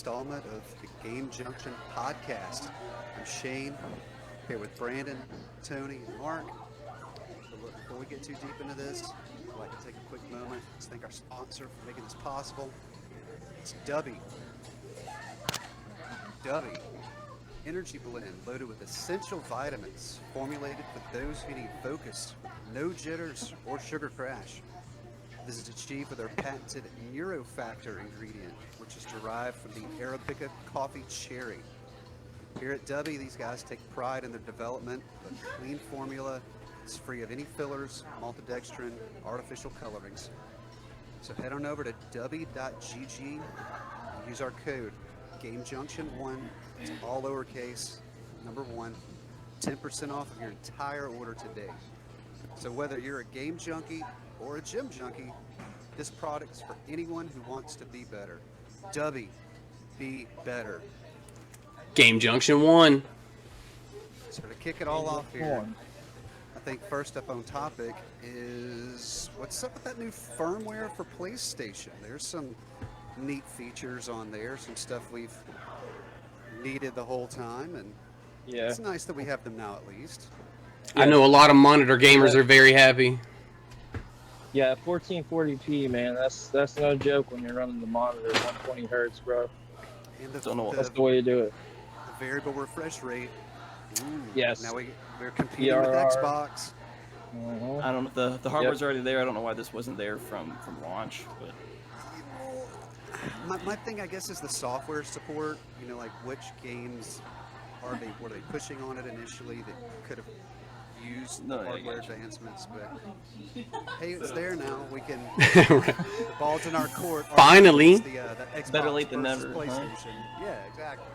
installment of the Game Junction podcast. I'm Shane, here with Brandon, Tony, and Mark. So look, before we get too deep into this, I'd like to take a quick moment to thank our sponsor for making this possible. It's Uppbeat. Uppbeat, energy blend loaded with essential vitamins, formulated for those who need focus, no jitters or sugar crash. This is achieved with our patented Neurofactor ingredient, which is derived from the Arabica coffee cherry. Here at Uppbeat, these guys take pride in their development of a clean formula. It's free of any fillers, maltodextrin, artificial colorings. So head on over to uppbeat.gg and use our code gamejunction1. It's all lowercase, number 1, 10% off of your entire order today. So whether you're a game junkie or a gym junkie, this product is for anyone who wants to be better. Uppbeat, be better. Game Junction 1. So to kick it all off here, I think first up on topic is what's up with that new firmware for PlayStation? There's some neat features on there, some stuff we've needed the whole time, and it's nice that we have them now at least. I know a lot of monitor gamers are very happy. Yeah, 1440p, man. That's no joke when you're running the monitor 120 hertz, bro. And that's the way to do it. The variable refresh rate. Ooh, yes. Now we're competing with Xbox. I don't know. The hardware's already there. I don't know why this wasn't there from launch, but my thing, I guess, is the software support. You know, like which games were they pushing on it initially that could have used the hardware advancements, but hey, it's there now. We can the ball's in our court. Finally, the Xbox better late than never. PlayStation. Huh? Yeah, exactly.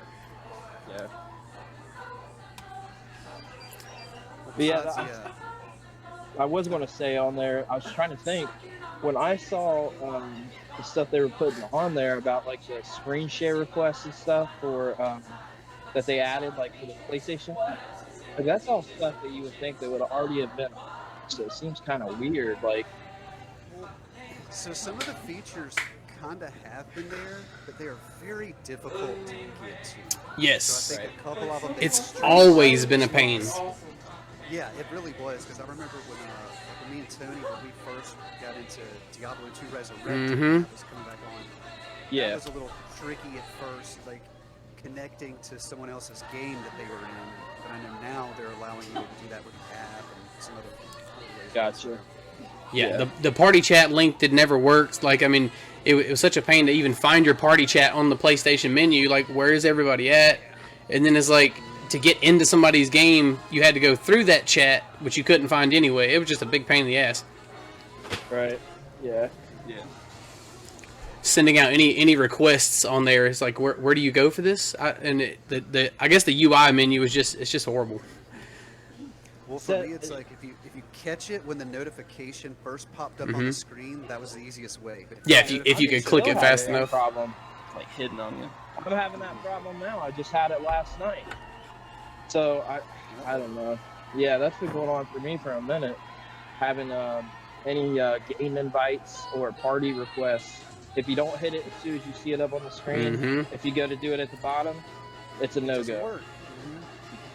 Yeah. But I was going to say on there, I was trying to think, when I saw the stuff they were putting on there about like the screen share requests and stuff for that they added like for the PlayStation, like, that's all stuff that you would think that would already have been. So it seems kind of weird. Like, so some of the features kind of have been there, but they are very difficult to get to. Yes. So I think a couple of them. It's always been a pain. Yeah, it really was, because I remember when me and Tony, when we first got into Diablo 2 Resurrected, that was coming back on. Yeah. That was a little tricky at first, like connecting to someone else's game that they were in. But I know now they're allowing you to do that with the app and some other ways. Gotcha. Yeah, the party chat link never worked. Like, I mean, it was such a pain to even find your party chat on the PlayStation menu. Like, where is everybody at? And then it's like, to get into somebody's game, you had to go through that chat, which you couldn't find anyway. It was just a big pain in the ass. Right. Yeah. Yeah. Sending out any requests on there, it's like, where do you go for this? I guess the UI menu is just horrible. Well, for me, it's like if you catch it when the notification first popped up on the screen, that was the easiest way. But if you could click it fast enough. Problem. Like hidden on you. I'm having that problem now. I just had it last night. So I don't know. Yeah, that's been going on for me for a minute. Having any game invites or party requests, if you don't hit it as soon as you see it up on the screen, if you go to do it at the bottom, it's a no-go.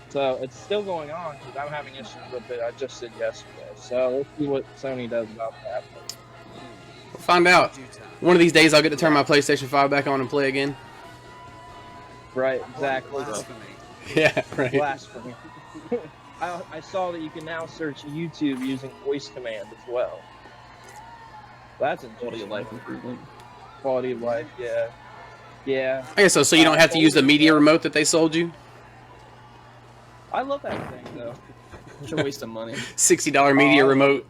So it's still going on because I'm having issues with it. I just did yesterday. So we'll see what Sony does about that. We'll find out. One of these days I'll get to turn my PlayStation 5 back on and play again. Right, exactly. Yeah, right. Blasphemy. I saw that you can now search YouTube using voice command as well. That's a Quality of life improvement. Quality of life, yeah. Yeah. I guess so. So you don't have to use the media remote that they sold you? I love that thing, though. It's a waste of money. $60 media remote.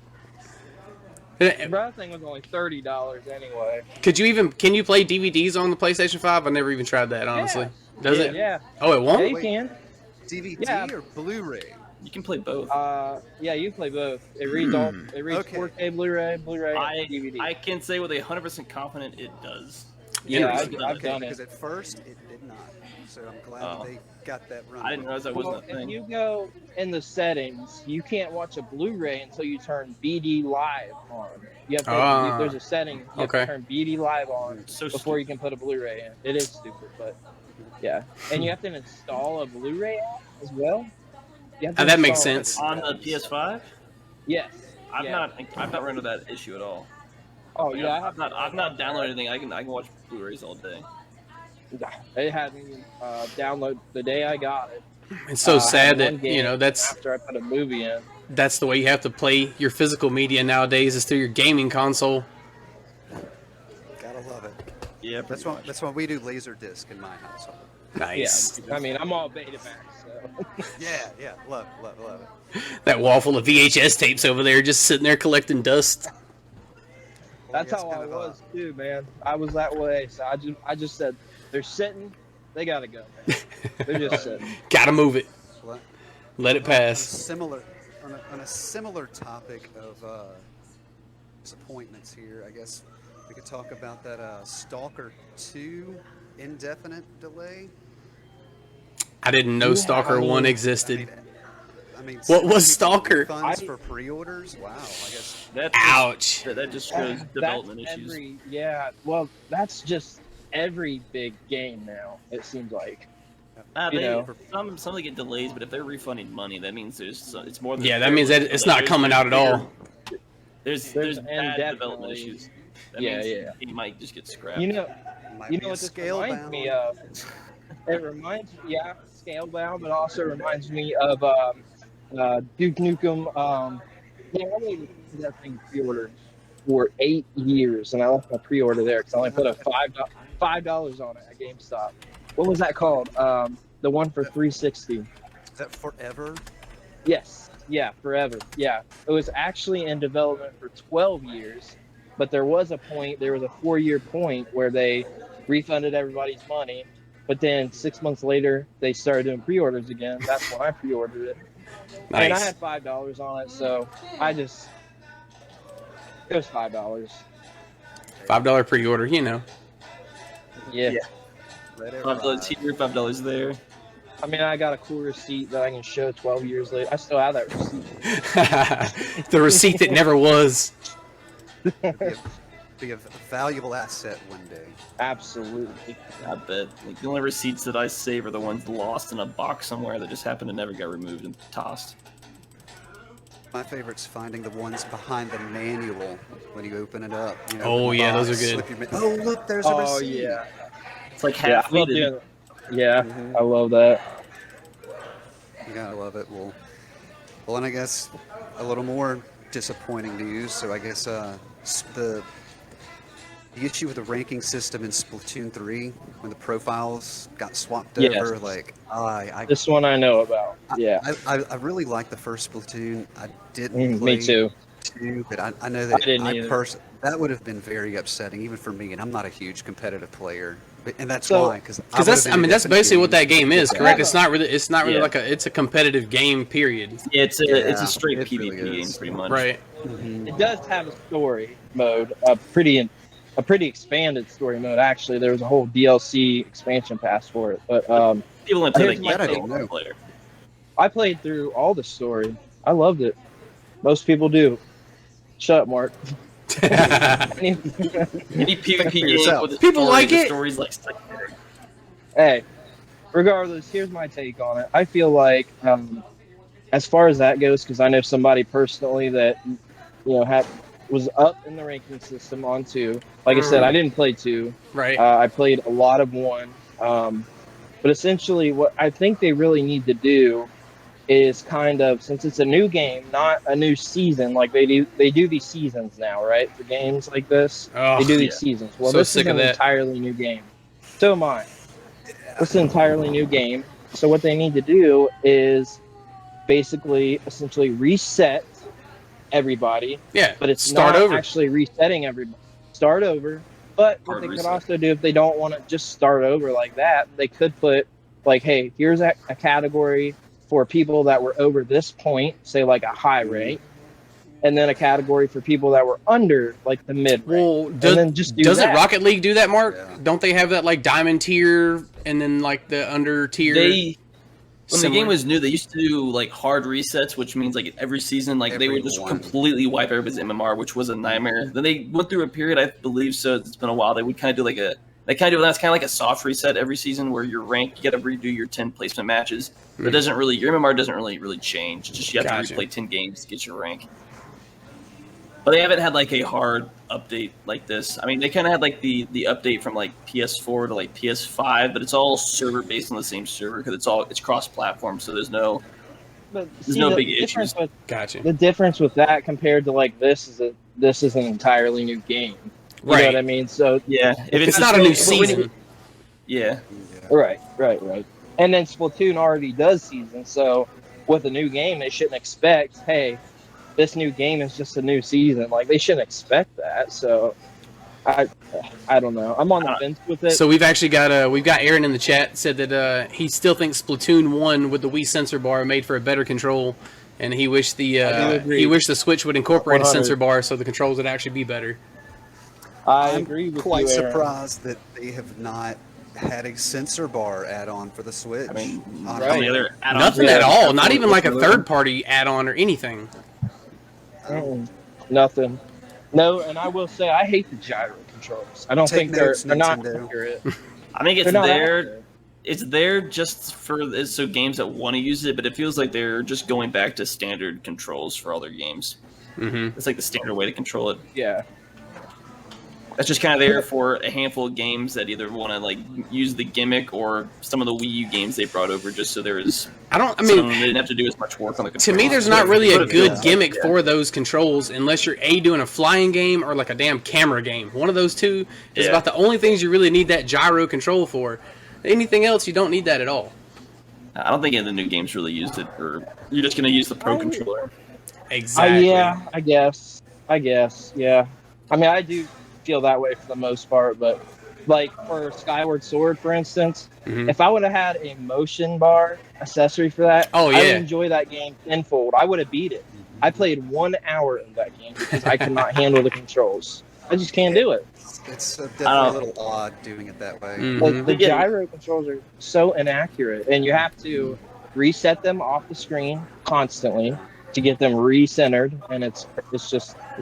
That thing was only $30 anyway. Can you play DVDs on the PlayStation 5? I never even tried that, honestly. Does it? Yeah. Oh, it won't? Yeah, you can. DVD or Blu-ray? You can play both. Yeah, you can play both. It reads 4K Blu-ray, I DVD. I can say with 100% confident it does. Yeah, Interesting. I've done Because it. at first it did not. So I'm glad Oh. that they got that run. I didn't realize that wasn't Well, a if thing. you go in the settings, you can't watch a Blu-ray until you turn BD Live on. You have to. Ah, There's a setting you have okay. to turn BD Live on So before you can put a Blu-ray in. It is stupid, but yeah. And you have to install a Blu-ray app as well. You have to That makes install it. sense. on the PS5, Yes. I've yeah. not run into that issue at all. Oh Like, yeah. I've not downloaded anything. I can watch Blu-rays all day. It had me download the day I got it. It's so I sad had one that, you game know, that's after I put a movie in. that's the way you have to play your physical media nowadays is through your gaming console. Gotta love it. Yeah, That's pretty why much. that's why we do Laserdisc in my household. Nice. Yeah. I mean, I'm all Betamax, so. Yeah, love it. That wall full of VHS tapes over there just sitting there collecting dust. That's Well, how it's I kind of, was too, man. I was that way. So I just said they're sitting, they gotta go, man. They're just sitting. Gotta move it. Well, Let it on a pass. similar on a similar topic of disappointments here, I guess we could talk about that Stalker 2 indefinite delay. I didn't know Yeah, Stalker I mean- 1 existed. I mean, What was 60 Stalker? Funds I- for pre-orders? Wow, I guess. Ouch. That just shows development That's issues. well, that's just every big game now. It seems like. They, you know. some of them get delays, but if they're refunding money, that means it's more than Yeah, that means that it's not coming out at all. There's And bad development definitely- issues. That Yeah, means yeah. It might just get scrapped. You know, Might you be know a what this scale reminds bound. me of? It reminds me, yeah, scale bound, but also reminds me of Duke Nukem. Yeah, I made that thing pre-order for 8 years, and I left my pre-order there because I only put a $5 on it at GameStop. What was that called? The one for 360. Is that forever? Yes. Yeah, forever. Yeah. It was actually in development for 12 years, but there was a 4-year point where they refunded everybody's money, but then 6 months later, they started doing pre-orders again. That's when I pre-ordered it. And I Nice. had $5 on it, so it was $5. $5 pre-order, you know. Yeah. Let it $5 ride. here, $5 there. I mean, I got a cool receipt that I can show 12 years later. I still have that receipt. The receipt that never was. Be a valuable asset one day. Absolutely. I bet. Like, the only receipts that I save are the ones lost in a box somewhere that just happened to never get removed and tossed. My favorite's finding the ones behind the manual when you open it up. You know, Oh, open the yeah, those box, are good. slip your oh, look, there's a Oh, receipt. yeah. It's like Yeah, half I love weighted. doing it. Yeah, Mhm. I love that. You gotta love it. Well, and I guess a little more disappointing news. So I guess the issue with the ranking system in Splatoon 3 when the profiles got swapped Yes. over, like I This one I know about. Yeah. I really liked the first Splatoon. I didn't play Me too. 2, but I know I that didn't either. that would have been very upsetting even for me, and I'm not a huge competitive player, and that's So- why because That's basically what that game is, correct? Yeah. It's not really Yeah. like it's a competitive game, period. Yeah, it's Yeah, a straight it PvP really game, is. pretty much. Right. It does have a story mode, a pretty expanded story mode. Actually, there was a whole DLC expansion pass for it. But People don't play Here's the my game. take They on don't it. play it. I played through all the story. I loved it. Most people do. Shut up, Mark. Any PvP game yourself. with a People story, like the it. story's like secondary. Hey, regardless, here's my take on it. I feel like, as far as that goes, because I know somebody personally that was up in the ranking system on 2. Like I said, I didn't play 2. Right. I played a lot of 1. But essentially, what I think they really need to do is kind of, since it's a new game, not a new season, like they do these seasons now, right? For games like this, Oh, they do these yeah. seasons. Well, So this sick is of an that. entirely new game. So am I. This is an entirely new game. So what they need to do is basically, essentially reset everybody, Yeah. but it's Start not over. actually resetting everybody. Start over. But what Hard they could reset. also do if they don't want to just start over like that, they could put like, hey, here's a category for people that were over this point, say like a high rate, and then a category for people that were under like the mid rank. Well, and then just do doesn't that. Rocket League do that, Mark? Yeah. Don't they have that like diamond tier and then like the under tier? When the game was new, they used to do like hard resets, which means like every season, like they would just Everyone. completely wipe everybody's MMR, which was a nightmare. Then they went through a period, I believe, so it's been a while. They would kind of do like that's kind of like a soft reset every season where your rank, you got to redo your 10 placement matches. But it doesn't really, your MMR doesn't really change. Just you have Gotcha. to replay 10 games to get your rank. But they haven't had like a hard update like this. I mean, they kind of had like the update from like PS4 to like PS5, but it's all server based on the same server because it's cross-platform, so there's no But no big difference issues. Gotcha. The difference with that compared to like this is that this is an entirely new game. You know Right. what I mean? So Yeah, if It's not a new when season. yeah, right. And then Splatoon already does season, so with a new game, they shouldn't expect, hey, this new game is just a new season. Like they shouldn't expect that. So I don't know. I'm on the fence with it. So we've actually got we've got Aaron in the chat said that he still thinks Splatoon 1 with the Wii sensor bar made for a better control, and he wished the Switch would incorporate a 100. sensor bar so the controls would actually be better. I I'm agree with quite you, Aaron. surprised that they have not had a sensor bar add-on for the Switch. I mean, honestly. how many other add-ons Nothing do they at have? all. Not even like a third-party add-on or anything. Nothing. No, and I will say I hate the gyro controls. I don't Take think notes, they're not Nintendo. accurate. I think it's They're not there. accurate. It's there just for so games that want to use it, but it feels like they're just going back to standard controls for all their games. Mm-hmm. It's like the standard way to control it. Yeah. That's just kind of there for a handful of games that either want to like use the gimmick or some of the Wii U games they brought over, just so there is. I They didn't have to do as much work on the To controls. me, there's not really a But good yeah. gimmick Yeah. for those controls unless you're doing a flying game or like a damn camera game. One of those two is Yeah. about the only things you really need that gyro control for. Anything else, you don't need that at all. I don't think any of the new games really used it, or you're just going to use the Pro controller. Exactly. Yeah, I guess. Yeah. I mean, I do feel that way for the most part, but like for Skyward Sword, for instance, Mhm. if I would have had a motion bar accessory for that, Oh, I would yeah. enjoy that game tenfold. I would have beat it. I played 1 hour in that game because I could not handle the controls. I just can't do it. It's definitely a little odd doing it that way. Mhm. Like the Yeah. gyro controls are so inaccurate, and you have to reset them off the screen constantly to get them recentered, and it's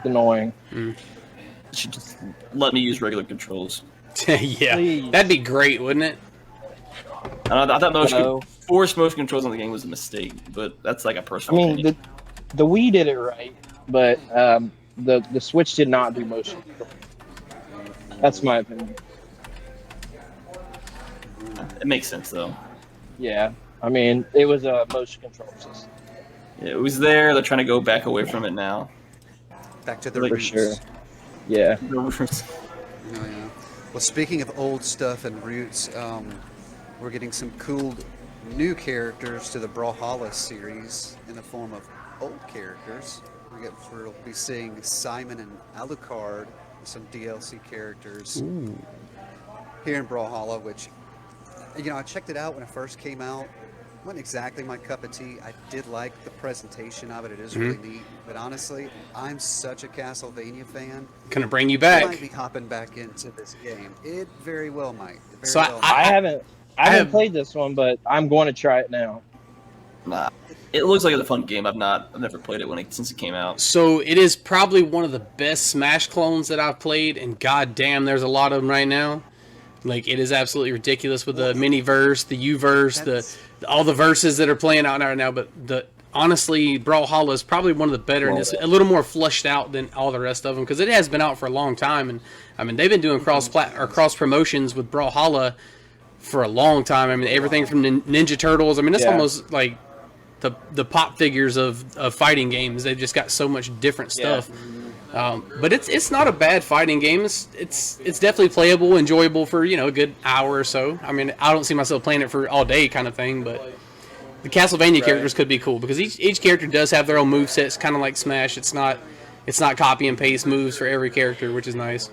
annoying. You should just let me use regular controls. Yeah, Please. that'd be great, wouldn't it? I thought No. forced motion controls on the game was a mistake, but that's like a I personal mean, opinion. the Wii did it right, but the Switch did not do motion control. That's my opinion. It makes sense though. Yeah, I mean, it was a motion control system Yeah, it was there. They're trying to go back away from it now. Back to the for roots. sure. Yeah. Oh, yeah. Well, speaking of old stuff and roots, we're getting some cool new characters to the Brawlhalla series in the form of old characters. We'll be seeing Simon and Alucard, some DLC characters here in Brawlhalla, which, I checked it out when it first came out. Wasn't exactly my cup of tea. I did like the presentation of it. It is really neat. But honestly, I'm such a Castlevania fan. Gonna bring you I might back. be hopping back into this game. It very well might. It very So well might. I haven't have- played this one, but I'm going to try it now. Nah, it looks like it's a fun game. I've never played it since it came out. So it is probably one of the best Smash clones that I've played, and goddamn, there's a lot of them right now. Like, it is absolutely ridiculous with the mini-verse, the U-verse, all the verses that are playing out right now. But honestly, Brawlhalla is probably one of the better, and it's a little more flushed out than all the rest of them because it has been out for a long time. And I mean, they've been doing cross promotions with Brawlhalla for a long time. I mean, everything from Ninja Turtles. I mean, that's almost like the pop figures of fighting games. They've just got so much different stuff. But it's not a bad fighting game. It's definitely playable, enjoyable for a good hour or so. I mean, I don't see myself playing it for all day kind of thing, but the Castlevania characters could be cool because each character does have their own movesets, kind of like Smash. It's not copy and paste moves for every character, which is nice.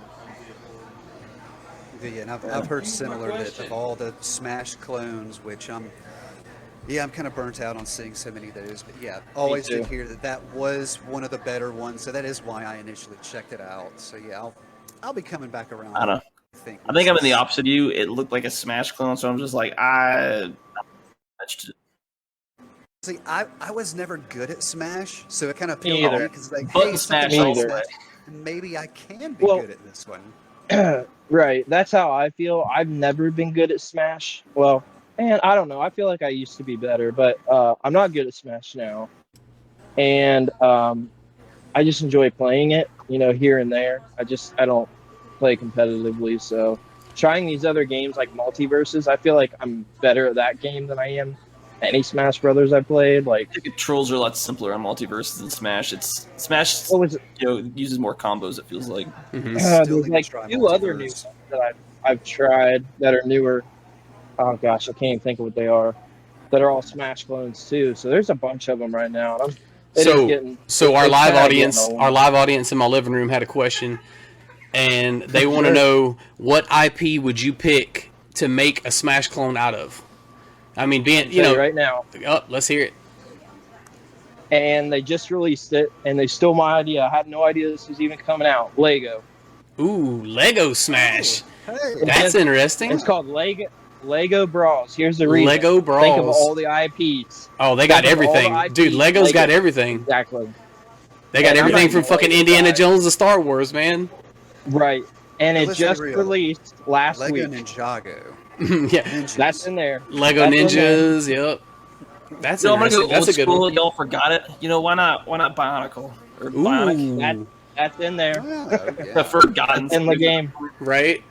Yeah, and I've heard similar that of all the Smash clones, which I'm Yeah, I'm kind of burnt out on seeing so many of those, but yeah, always too. did hear that that was one of the better ones, so that is why I initially checked it out. So yeah, I'll be coming back around. I don't know. I think. I think I'm in the opposite of you. It looked like a Smash clone, so I'm just like, See, I was never good at Smash, so it kind of Me appealed to either. me because like, Button hey, smash something all like the that, maybe I can be Well- good at this one. Right. That's how I feel. I've never been good at Smash. Well, man, I don't know. I feel like I used to be better, but I'm not good at Smash now. And I just enjoy playing it, here and there. I don't play competitively, so trying these other games like multiverses, I feel like I'm better at that game than I am any Smash Brothers I played. Like, the controls are a lot simpler on multiverses than Smash. It's Smash, what was it? uses more combos. It feels like. Mhm. Still There's need like to try two other new Multiverse. ones that I've tried that are newer. Oh gosh, I can't even think of what they are. That are all Smash clones too. So there's a bunch of them right now. And So our it's live kinda audience, getting old. our live audience in my living room had a question, and they want to Sure. know what IP would you pick to make a Smash clone out of? I mean, right now. Oh, let's hear it. And they just released it, and they stole my idea. I had no idea this was even coming out. Lego. Ooh, Lego Smash. Hey, That's It's interesting. called Lego Brawls. Here's the reason. Lego Brawls. Think of all the IPs. Oh, they got think of all the everything, IPs. dude. Lego's got Lego. everything. Exactly. They got And I'm everything not from even fucking Lego Indiana guy. Jones to Star Wars, man. Right. And Now it let's be just real. released last Lego week. Ninjago. Yeah, Ninjas. That's in there. Lego That's in there. Ninjas. Yep. That's So I'm gonna go interesting. That's old a good school. one. Y'all forgot it. Why not? Why not Bionicle or Bionic? Ooh, That's in there. Oh, The yeah. forgotten. In the game. right.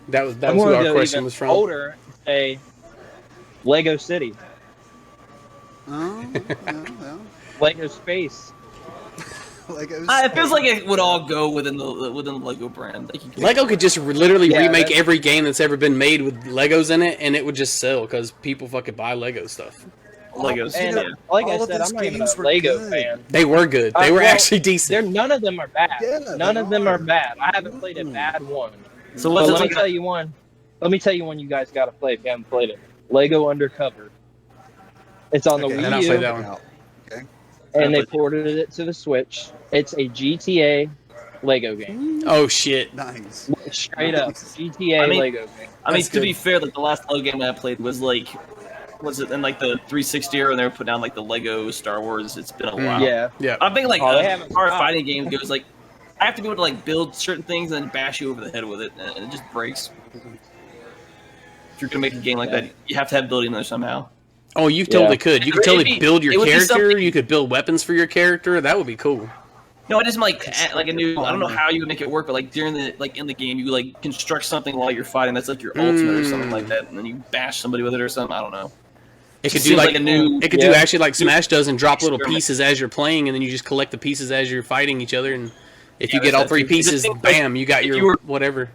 That was I'm who gonna our go question even was from. older. Say Lego City. Oh, well, Lego Space. Legos. It feels like it would all go within the Lego brand. Like, you could- Lego could just literally Yeah, remake that's- every game that's ever been made with Legos in it, and it would just sell because people fucking buy Lego stuff. Legos. And yeah. like I all of said, those I'm not even games a were Lego good. fan. They were good. They were Well, actually decent. None of them are bad. Yeah, None they of them are are. bad. I haven't played a bad one. So But what's let me it tell you one. Let me tell you one you guys got to play if you haven't played it. Lego Undercover. It's on the Okay, I did not Wii play U, that one. Okay. and they ported it to the Switch. It's a GTA Lego game. Oh shit! Nice. Straight up, Nice. GTA I mean- Lego game. I mean, That's to be good. fair, like the last Lego game I played was it in like the 360 era, and they were putting down like the Lego Star Wars. It's been a while. Yeah, Yeah. I'm thinking like Oh, they haven't our stopped. fighting game goes like I have to be able to like build certain things and then bash you over the head with it, and it just breaks. If you're gonna make a game like that, you have to have ability in there somehow. Oh, you totally could. You could It'd totally be- build your it would be character. something- You could build weapons for your character. That would be cool. No, I just like a new. I don't know how you would make it work, but like during the in the game, you like construct something while you're fighting. That's like your ultimate or something like that, and then you bash somebody with it or something. I don't know. It could Just do seems like, like a new- It could do Yeah. actually like Smash does and drop little Experiment. pieces as you're playing, and then you just collect the pieces as you're fighting each other. And if you Yeah, get all that's three that too. The pieces, thing is, bam, you got if your you were- whatever.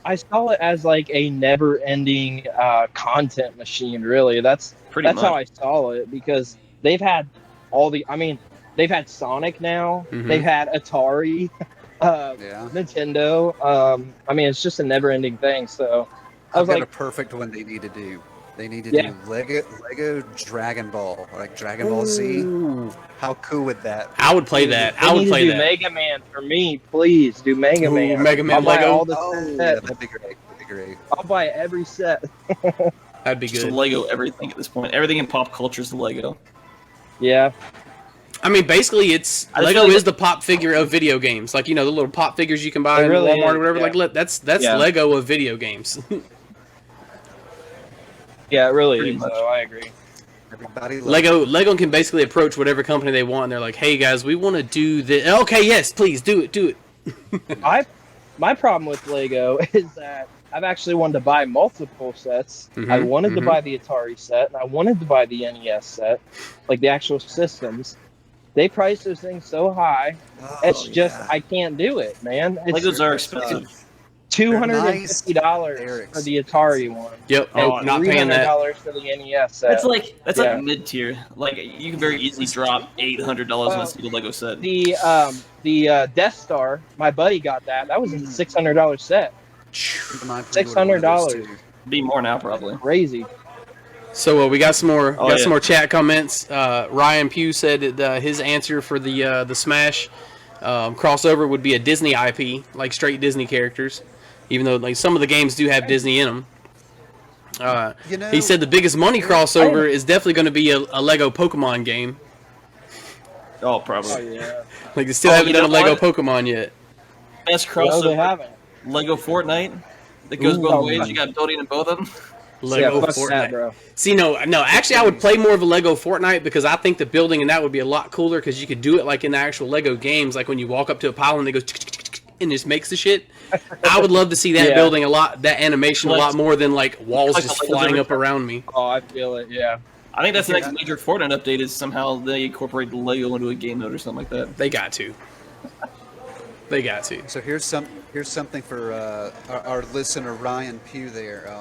I saw it as like a never-ending content machine. Really, that's Pretty how much. I saw it because they've had all the. I mean, they've had Sonic now. Mhm. They've had Atari, Yeah. Nintendo. I mean, it's just a never-ending thing. So I I've was got like, a perfect one they need to do. They need to Yeah. do Lego Dragon Ball, like Dragon Ball Z. Ooh. How cool would that be? I would play that. they I would need to play do that. Mega Man for me, please. Do Mega Ooh, Man. Mega Man I'll buy Lego? all the Oh, yeah, sets. that'd be great. That'd be great. I'll buy every set. That'd be Just good. Lego everything at this point. Everything in pop culture is the Lego. Yeah. I mean, basically, it's I just Lego feel like is the pop figure of video games. Like, you know, the little pop figures you can buy It in really Walmart is, or whatever. yeah. Like, that's Yeah. Lego of video games. Yeah, it really Pretty is. much. Though. I agree. Everybody loves Lego can basically approach whatever company they want, and they're like, "Hey guys, we want to do this." Okay, yes, please do it. My problem with Lego is that I've actually wanted to buy multiple sets. I Mhm, wanted to mhm. buy the Atari set, and I wanted to buy the NES set, like the actual systems. They price those things so high. Oh, It's just yeah. I can't do it, man. It's Legos are expensive. $250 Nice. for the Atari one. Yep, Oh, nope, not paying that. $300 for the NES set. That's like Yeah. mid tier. Like you can very easily drop $800 on a single Lego set. The Death Star. My buddy got that. That was a $600 set. Keep in mind, $600. too. Be more now probably. Crazy. So we got some more Oh, some more chat comments. Ryan Pugh said that his answer for the Smash crossover would be a Disney IP, like straight Disney characters, even though like some of the games do have Disney in them. You know, He said the biggest money crossover is definitely going to be a Lego Pokemon game. Oh, probably. Oh yeah. Like they still Oh, haven't you done a know Lego what? Pokemon yet. Best No, they crossover. haven't. Lego Fortnite. That goes both Oh, ways. my. You got building in both of them. Lego Fuck Fortnite. that, bro. See, no. Actually, I would play more of a Lego Fortnite because I think the building in that would be a lot cooler because you could do it like in the actual Lego games, like when you walk up to a pile and it goes and just makes the shit. I would love to see that Yeah. building that animation a lot more than like walls Like just the Legos flying every up around me. Oh, I feel it. Yeah. I think that's the next major Fortnite update is somehow they incorporate Lego into a game mode or something like that. They got to. They got to. So here's something for our listener Ryan Pugh there.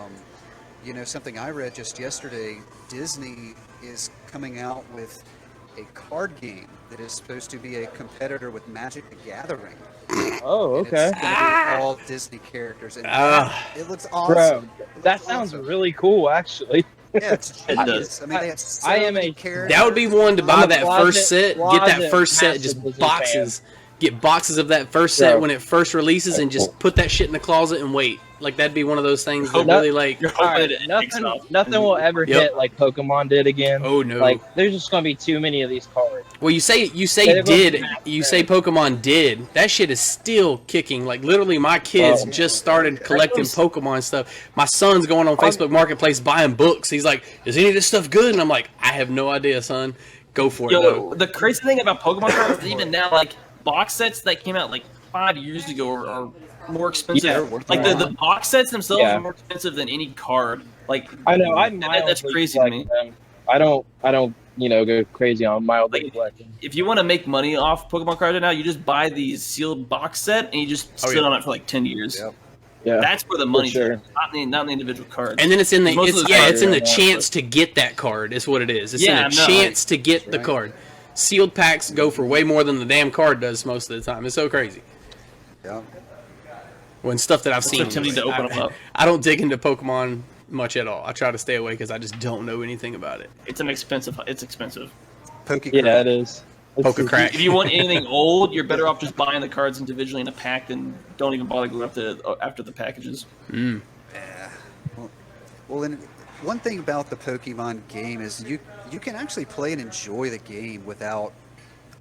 You know, something I read just yesterday. Disney is coming out with a card game that is supposed to be a competitor with Magic the Gathering. Oh, And okay. It's going to be all Disney characters, and it looks awesome. Bro, It looks that sounds awesome. really cool, actually. Yeah, it's It genius. does. I mean, they have so I am many a- characters. That would be one to buy I'm a that closet- first set. Get that first set, massive just Disney boxes. Get boxes of that first set Bro. when it first releases, and just put that shit in the closet and wait. Like that'd be one of those things that Hope- really like. You're All hoping right, it takes off. nothing will ever Yep. hit like Pokemon did again. Oh no! Like, there's just gonna be too many of these cards. Well, you say They're did, gonna you say Pokemon did. That shit is still kicking. Like literally, my kids Oh. just started collecting Pokemon stuff. My son's going on Facebook Marketplace buying books. He's like, "Is any of this stuff good?" And I'm like, "I have no idea, son. Go for it." Yo, Though. the crazy thing about Pokemon cards is even now, like box sets that came out like 5 years ago are more expensive. Yeah, like the box sets themselves Yeah. are more expensive than any card. Like I know. I that's mildly crazy to collect me. them. I don't, go crazy on mildly Like, collecting. If you want to make money off Pokemon cards right now, you just buy these sealed box set and you just sit yeah. on it for like 10 years. Yep. Yeah. That's where the money's sure. at, not in the individual cards. And then it's in the Most of it's the yeah cards it's in are the not, chance to get that card is what it is. It's Yeah, in the no, chance to get the right. card. Sealed packs go for way more than the damn card does most of the time. It's so crazy. Yeah. When stuff that I've seen, tempting to open them up. I don't dig into Pokemon much at all. I try to stay away because I just don't know anything about it. It's expensive. Yeah, it is. Poker crack. If you want anything old, you're better off just buying the cards individually in a pack than don't even bother going after the packages. Yeah. Well, and one thing about the Pokemon game is you can actually play and enjoy the game without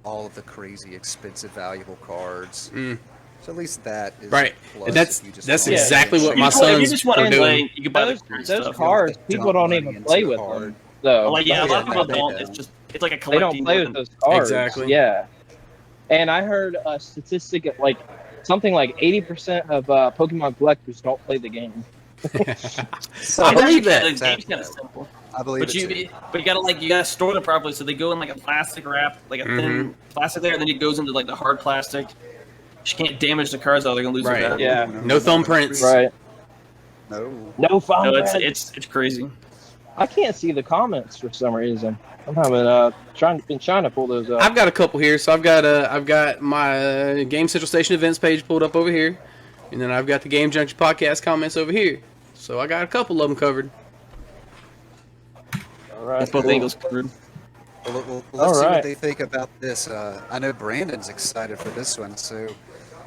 all of the crazy expensive valuable cards. So at least that is Right. a plus And that's if you just that's wanna exactly enjoy what it. my If you sons just want are to doing. play, you can buy Those, the current those stuff. cards, Dump people don't money even into play the with card. them. Though. Like, yeah, a lot of people they don't. don't. It's like a They collecting. don't play with those cards. Exactly. Yeah. And I heard a statistic at like something like 80% of Pokemon collectors don't play the game. So, I believe that. The game's kind of simple. I believe But it you too. you gotta store them properly, so they go in like a plastic wrap, like a thin plastic there, and then it goes into like the hard plastic. You can't damage the cards, though they're gonna lose Right. their value. Yeah. No thumbprints. Right. No. No fun. No, it's crazy. I can't see the comments for some reason. I'm having been trying to pull those up. I've got a couple here. So I've got my Game Central Station events page pulled up over here, and then I've got the Game Junction podcast comments over here. So I got a couple of them covered. All right. Both cool. angles covered. Well, let's see All what right. they think about this. I know Brandon's excited for this one. So,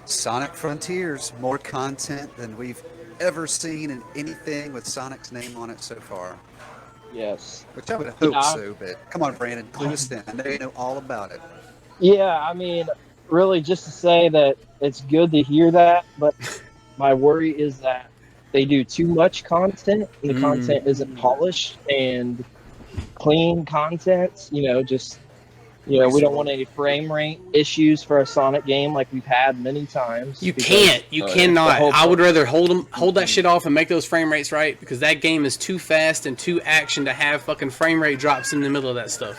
Sonic Frontiers, more content than we've ever seen in anything with Sonic's name on it so far. Yes. Which I would hope Yeah. so, but come on, Brandon, clue us in. I know you know all about it. Yeah, I mean, really, just to say that it's good to hear that, but my worry is that they do too much content, and the content isn't polished and clean content. We don't want any frame rate issues for a Sonic game like we've had many times. You because can't. You cannot. the whole I would rather hold that shit off and make those frame rates right because that game is too fast and too action to have fucking frame rate drops in the middle of that stuff.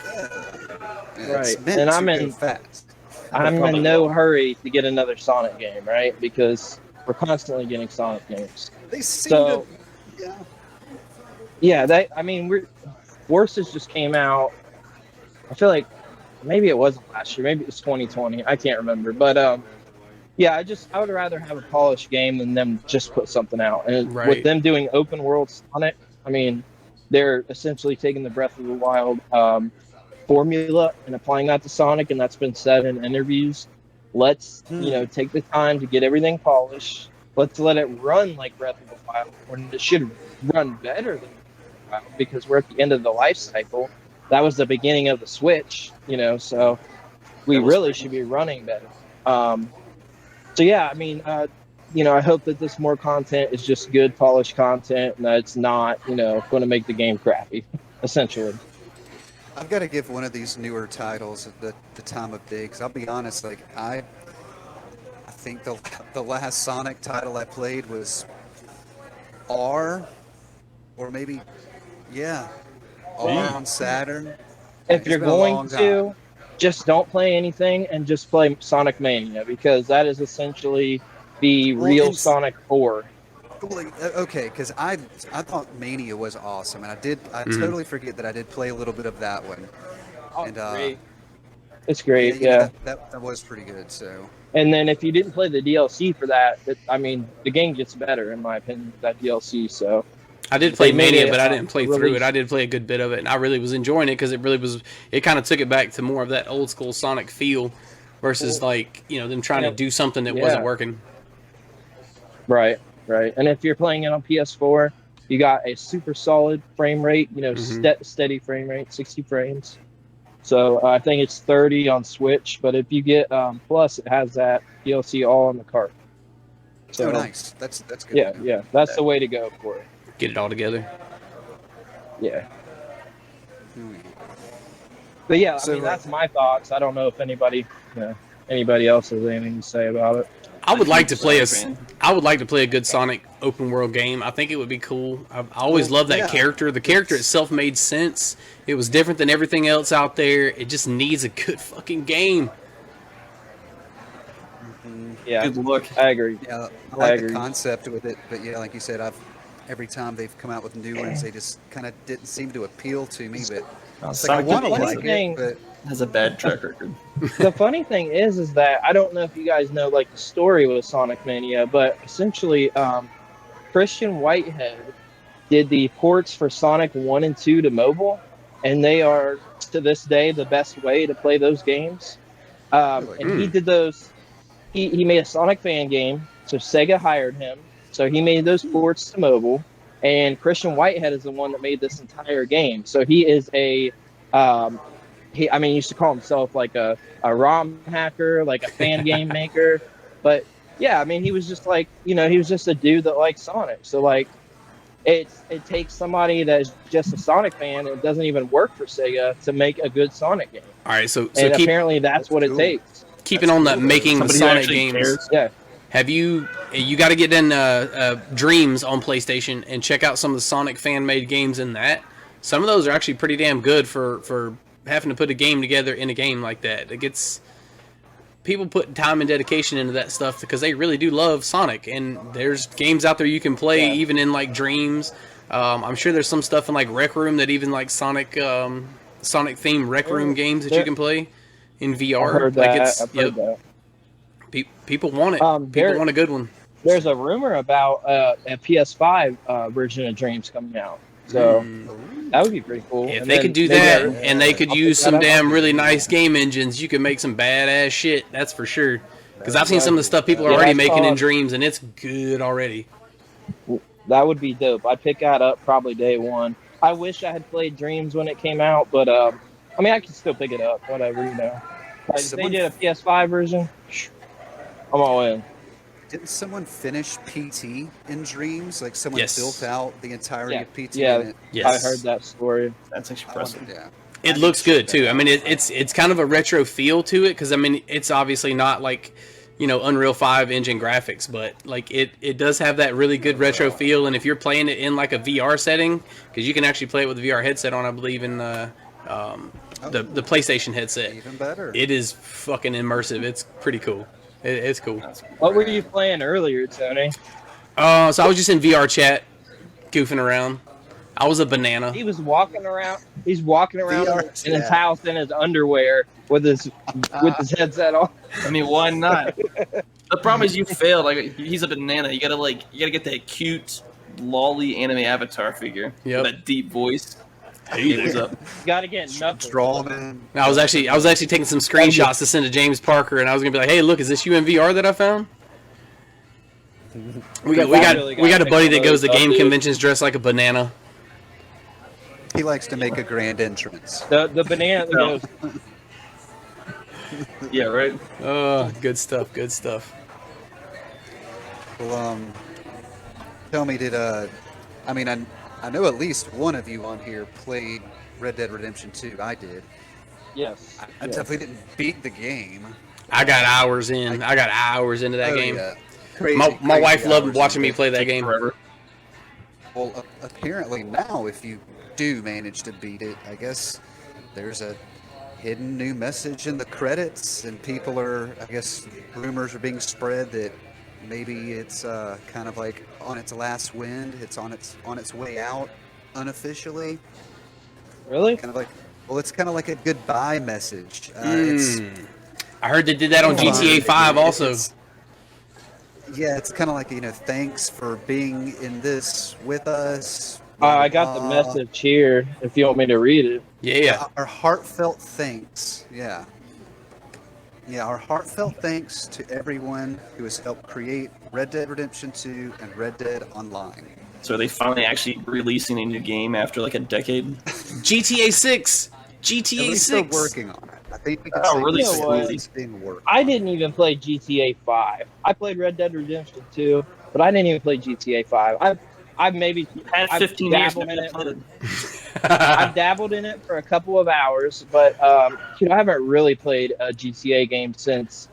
Yeah, it's Right, meant and to I'm go in- fast. I'm in no hurry to get another Sonic game, right? Because we're constantly getting Sonic games. They seem So- to. Yeah. Yeah, Warses just came out. I feel like maybe it wasn't last year, maybe it was 2020. I can't remember, but yeah, I would rather have a polished game than them just put something out. And Right. with them doing open world Sonic, I mean, they're essentially taking the Breath of the Wild formula and applying that to Sonic, and that's been said in interviews. Let's take the time to get everything polished. Let's let it run like Breath of the Wild, when it should run better than Breath of the Wild, because we're at the end of the life cycle. That was the beginning of the Switch, so we really should be running better. So yeah, I mean, I hope that this more content is just good, polished content, and that it's not, going to make the game crappy, essentially. I've got to give one of these newer titles the time of day, because I'll be honest, like I think the last Sonic title I played was R, or maybe R on Saturn. If you're going to, just don't play anything and just play Sonic Mania, because that is essentially the real Sonic 4. Okay, because I thought Mania was awesome, and I totally forget that I did play a little bit of that one. Oh, And great. It's great, yeah. That was pretty good. So. And then if you didn't play the DLC for that, the game gets better in my opinion with that DLC. So. I did play Mania, but I didn't play through it. I did play a good bit of it, and I really was enjoying it because it kind of took it back to more of that old school Sonic feel versus them trying to do something that wasn't working. Right. And if you're playing it on PS4, you got a super solid frame rate, steady frame rate, 60 frames. So I think it's 30 on Switch, but if you get Plus, it has that DLC all in the cart. So, nice. That's good. Yeah. That's the way to go for it. Get it all together. Yeah. But yeah, I mean, that's my thoughts. I don't know if anybody else has anything to say about it. I would like to play a good Sonic open world game. I think it would be cool. I always loved that character. The character itself made sense. It was different than everything else out there. It just needs a good fucking game. Yeah, good look. I agree. Yeah, I like the concept with it, but yeah, like you said, every time they've come out with new ones, they just kind of didn't seem to appeal to me. But Sonic I want to like it, but has a bad track record. The funny thing is that I don't know if you guys know the story with Sonic Mania, but essentially Christian Whitehead did the ports for Sonic 1 and 2 to mobile, and they are to this day the best way to play those games. And he did those. He made a Sonic fan game, so Sega hired him. So he made those ports to mobile, and Christian Whitehead is the one that made this entire game. So he is he used to call himself like a ROM hacker, like a fan game maker. But yeah, I mean, he was just he was just a dude that liked Sonic. So it takes somebody that's just a Sonic fan and doesn't even work for Sega to make a good Sonic game. All right, so apparently that's what it takes. Keeping on that making the Sonic games. Cares. Yeah. Have you got to get in Dreams on PlayStation and check out some of the Sonic fan-made games in that. Some of those are actually pretty damn good for having to put a game together in a game like that. It gets people put time and dedication into that stuff because they really do love Sonic, and there's games out there you can play even in Dreams. I'm sure there's some stuff in Rec Room that even Sonic themed Rec Room games that you can play in VR. I've heard that. People want it. People want a good one. There's a rumor about a PS5 version of Dreams coming out. So that would be pretty cool. If they could do that, and they could use some damn really nice game engines, you can make some badass shit. That's for sure. Because I've seen some of the stuff people are already making in Dreams, and it's good already. That would be dope. I'd pick that up probably day one. I wish I had played Dreams when it came out, but I could still pick it up. Whatever, If they did a PS5 version, I'm all in. Didn't someone finish PT in Dreams? Someone built out the entirety of PT yeah. in it? Yes. I heard that story. That's actually impressive. It looks good too. I mean, it's kind of a retro feel to it because it's obviously not Unreal 5 engine graphics, but it does have that really good retro feel. And if you're playing it in a VR setting, because you can actually play it with a VR headset on, I believe in the PlayStation headset. Even better. It is fucking immersive. It's pretty cool. It's cool. What were you playing earlier, Tony? So I was just in VR chat, goofing around. I was a banana. He was walking around. He's walking around in his house in his underwear with his headset on. I mean, why not? The problem is you failed. He's a banana. You gotta get that cute lolly anime avatar figure. Yep. With that deep voice. Hey, what's up? Gotta get Knuckles. Strawman. I was actually taking some screenshots to send to James Parker, and I was gonna be like, "Hey, look, is this you in VR that I found?" We got a buddy that goes to game conventions dressed like a banana. He likes to make a grand entrance. The banana that goes. Yeah, right. Oh, good stuff. Good stuff. Well, tell me, I mean, I know at least one of you on here played Red Dead Redemption 2. I did. Yes. I definitely didn't beat the game. I got hours in. I got hours into that game. Yeah. Crazy, My crazy wife loved hours watching me into it. play that game. Forever. Well, apparently now, if you do manage to beat it, I guess there's a hidden new message in the credits, and people are, I guess, rumors are being spread that maybe it's kind of like on its last wind. It's on its way out, unofficially. Really? Kind of like, well, it's kind of like a goodbye message. It's I heard they did that on GTA 5 also. Yeah, it's kind of like, thanks for being in this with us. I got the message here. If you want me to read it. Yeah. Our heartfelt thanks. Yeah. Yeah, our heartfelt thanks to everyone who has helped create Red Dead Redemption 2 and Red Dead Online. So are they finally actually releasing a new game after like a decade? GTA 6. At GTA least they're 6. working on it. I think we can Oh, say really? it's You know what? it's being worked. I didn't even play GTA 5. I played Red Dead Redemption 2, but I didn't even play GTA 5. I've maybe Had I've 15 years. dabbled in it. Played it. I've dabbled in it for a couple of hours, but I haven't really played a GTA game since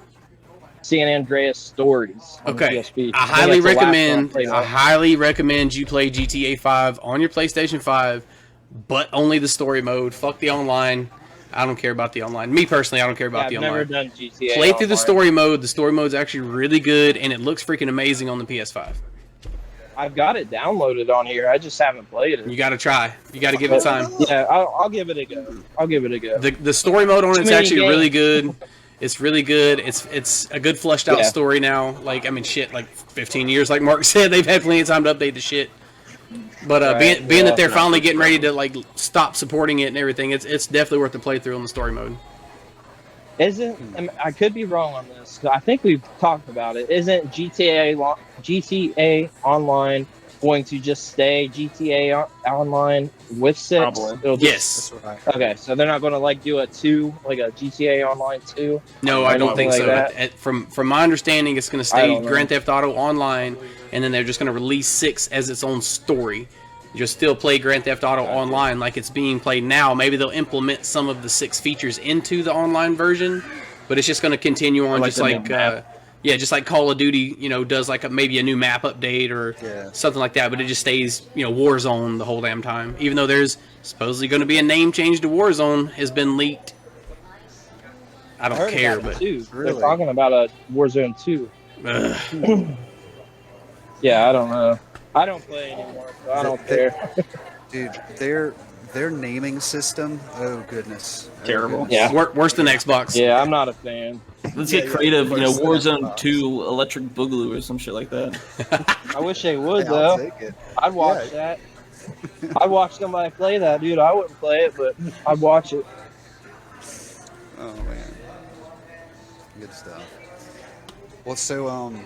San Andreas Stories. On Okay, PSP. I highly think that's the last one I recommend. played I on. highly recommend you play GTA 5 on your PlayStation 5, but only the story mode. Fuck the online. I don't care about the online. Me personally, I don't care about I've the never online. done GTA. Play through the online. story mode. The story mode's actually really good, and it looks freaking amazing on the PS5. I've got it downloaded on here. I just haven't played it. You got to try. You got to give it time. Yeah, I'll give it a go. I'll give it a go. The story mode on Too it's many actually games. really good. It's really good. It's a good fleshed out Yeah. story now. Like, I mean, shit, like 15 years, like Mark said, they've had plenty of time to update the shit. But Right, being yeah. that they're finally getting ready to like stop supporting it and everything, it's definitely worth the playthrough on the story mode. I could be wrong on this. I think we've talked about it. Isn't GTA Online going to just stay GTA Online with 6? Probably. It'll just- Yes. That's what I Okay, so they're not going to like do a 2, like a GTA Online 2. No, I don't think like so. that. From my understanding, it's going to I stay don't know. Grand Theft Auto Online, and then they're just going to release 6 as its own story. You'll still play Grand Theft Auto Online like it's being played now. Maybe they'll implement some of the 6 features into the online version, but it's just going to continue on, like just the new like map. just like Call of Duty, does like maybe a new map update or Yeah. something like that. But it just stays, Warzone the whole damn time. Even though there's supposedly going to be a name change to Warzone, has been leaked. I don't heard care, about it but too. Really? They're talking about a Warzone 2. ugh. Yeah, I don't know. I don't play anymore, so I don't care. Dude, their naming system. Oh goodness. Oh, Terrible. goodness. Yeah. Worse than Xbox. Yeah, I'm not a fan. Let's Yeah, get yeah, creative. worse than Warzone Xbox. 2 Electric Boogaloo or some shit like that. I wish they would, Hey, I'll though. take it. I'd watch that. I'd watch somebody play that, dude. I wouldn't play it, but I'd watch it. Oh man. Good stuff. Well, so I'm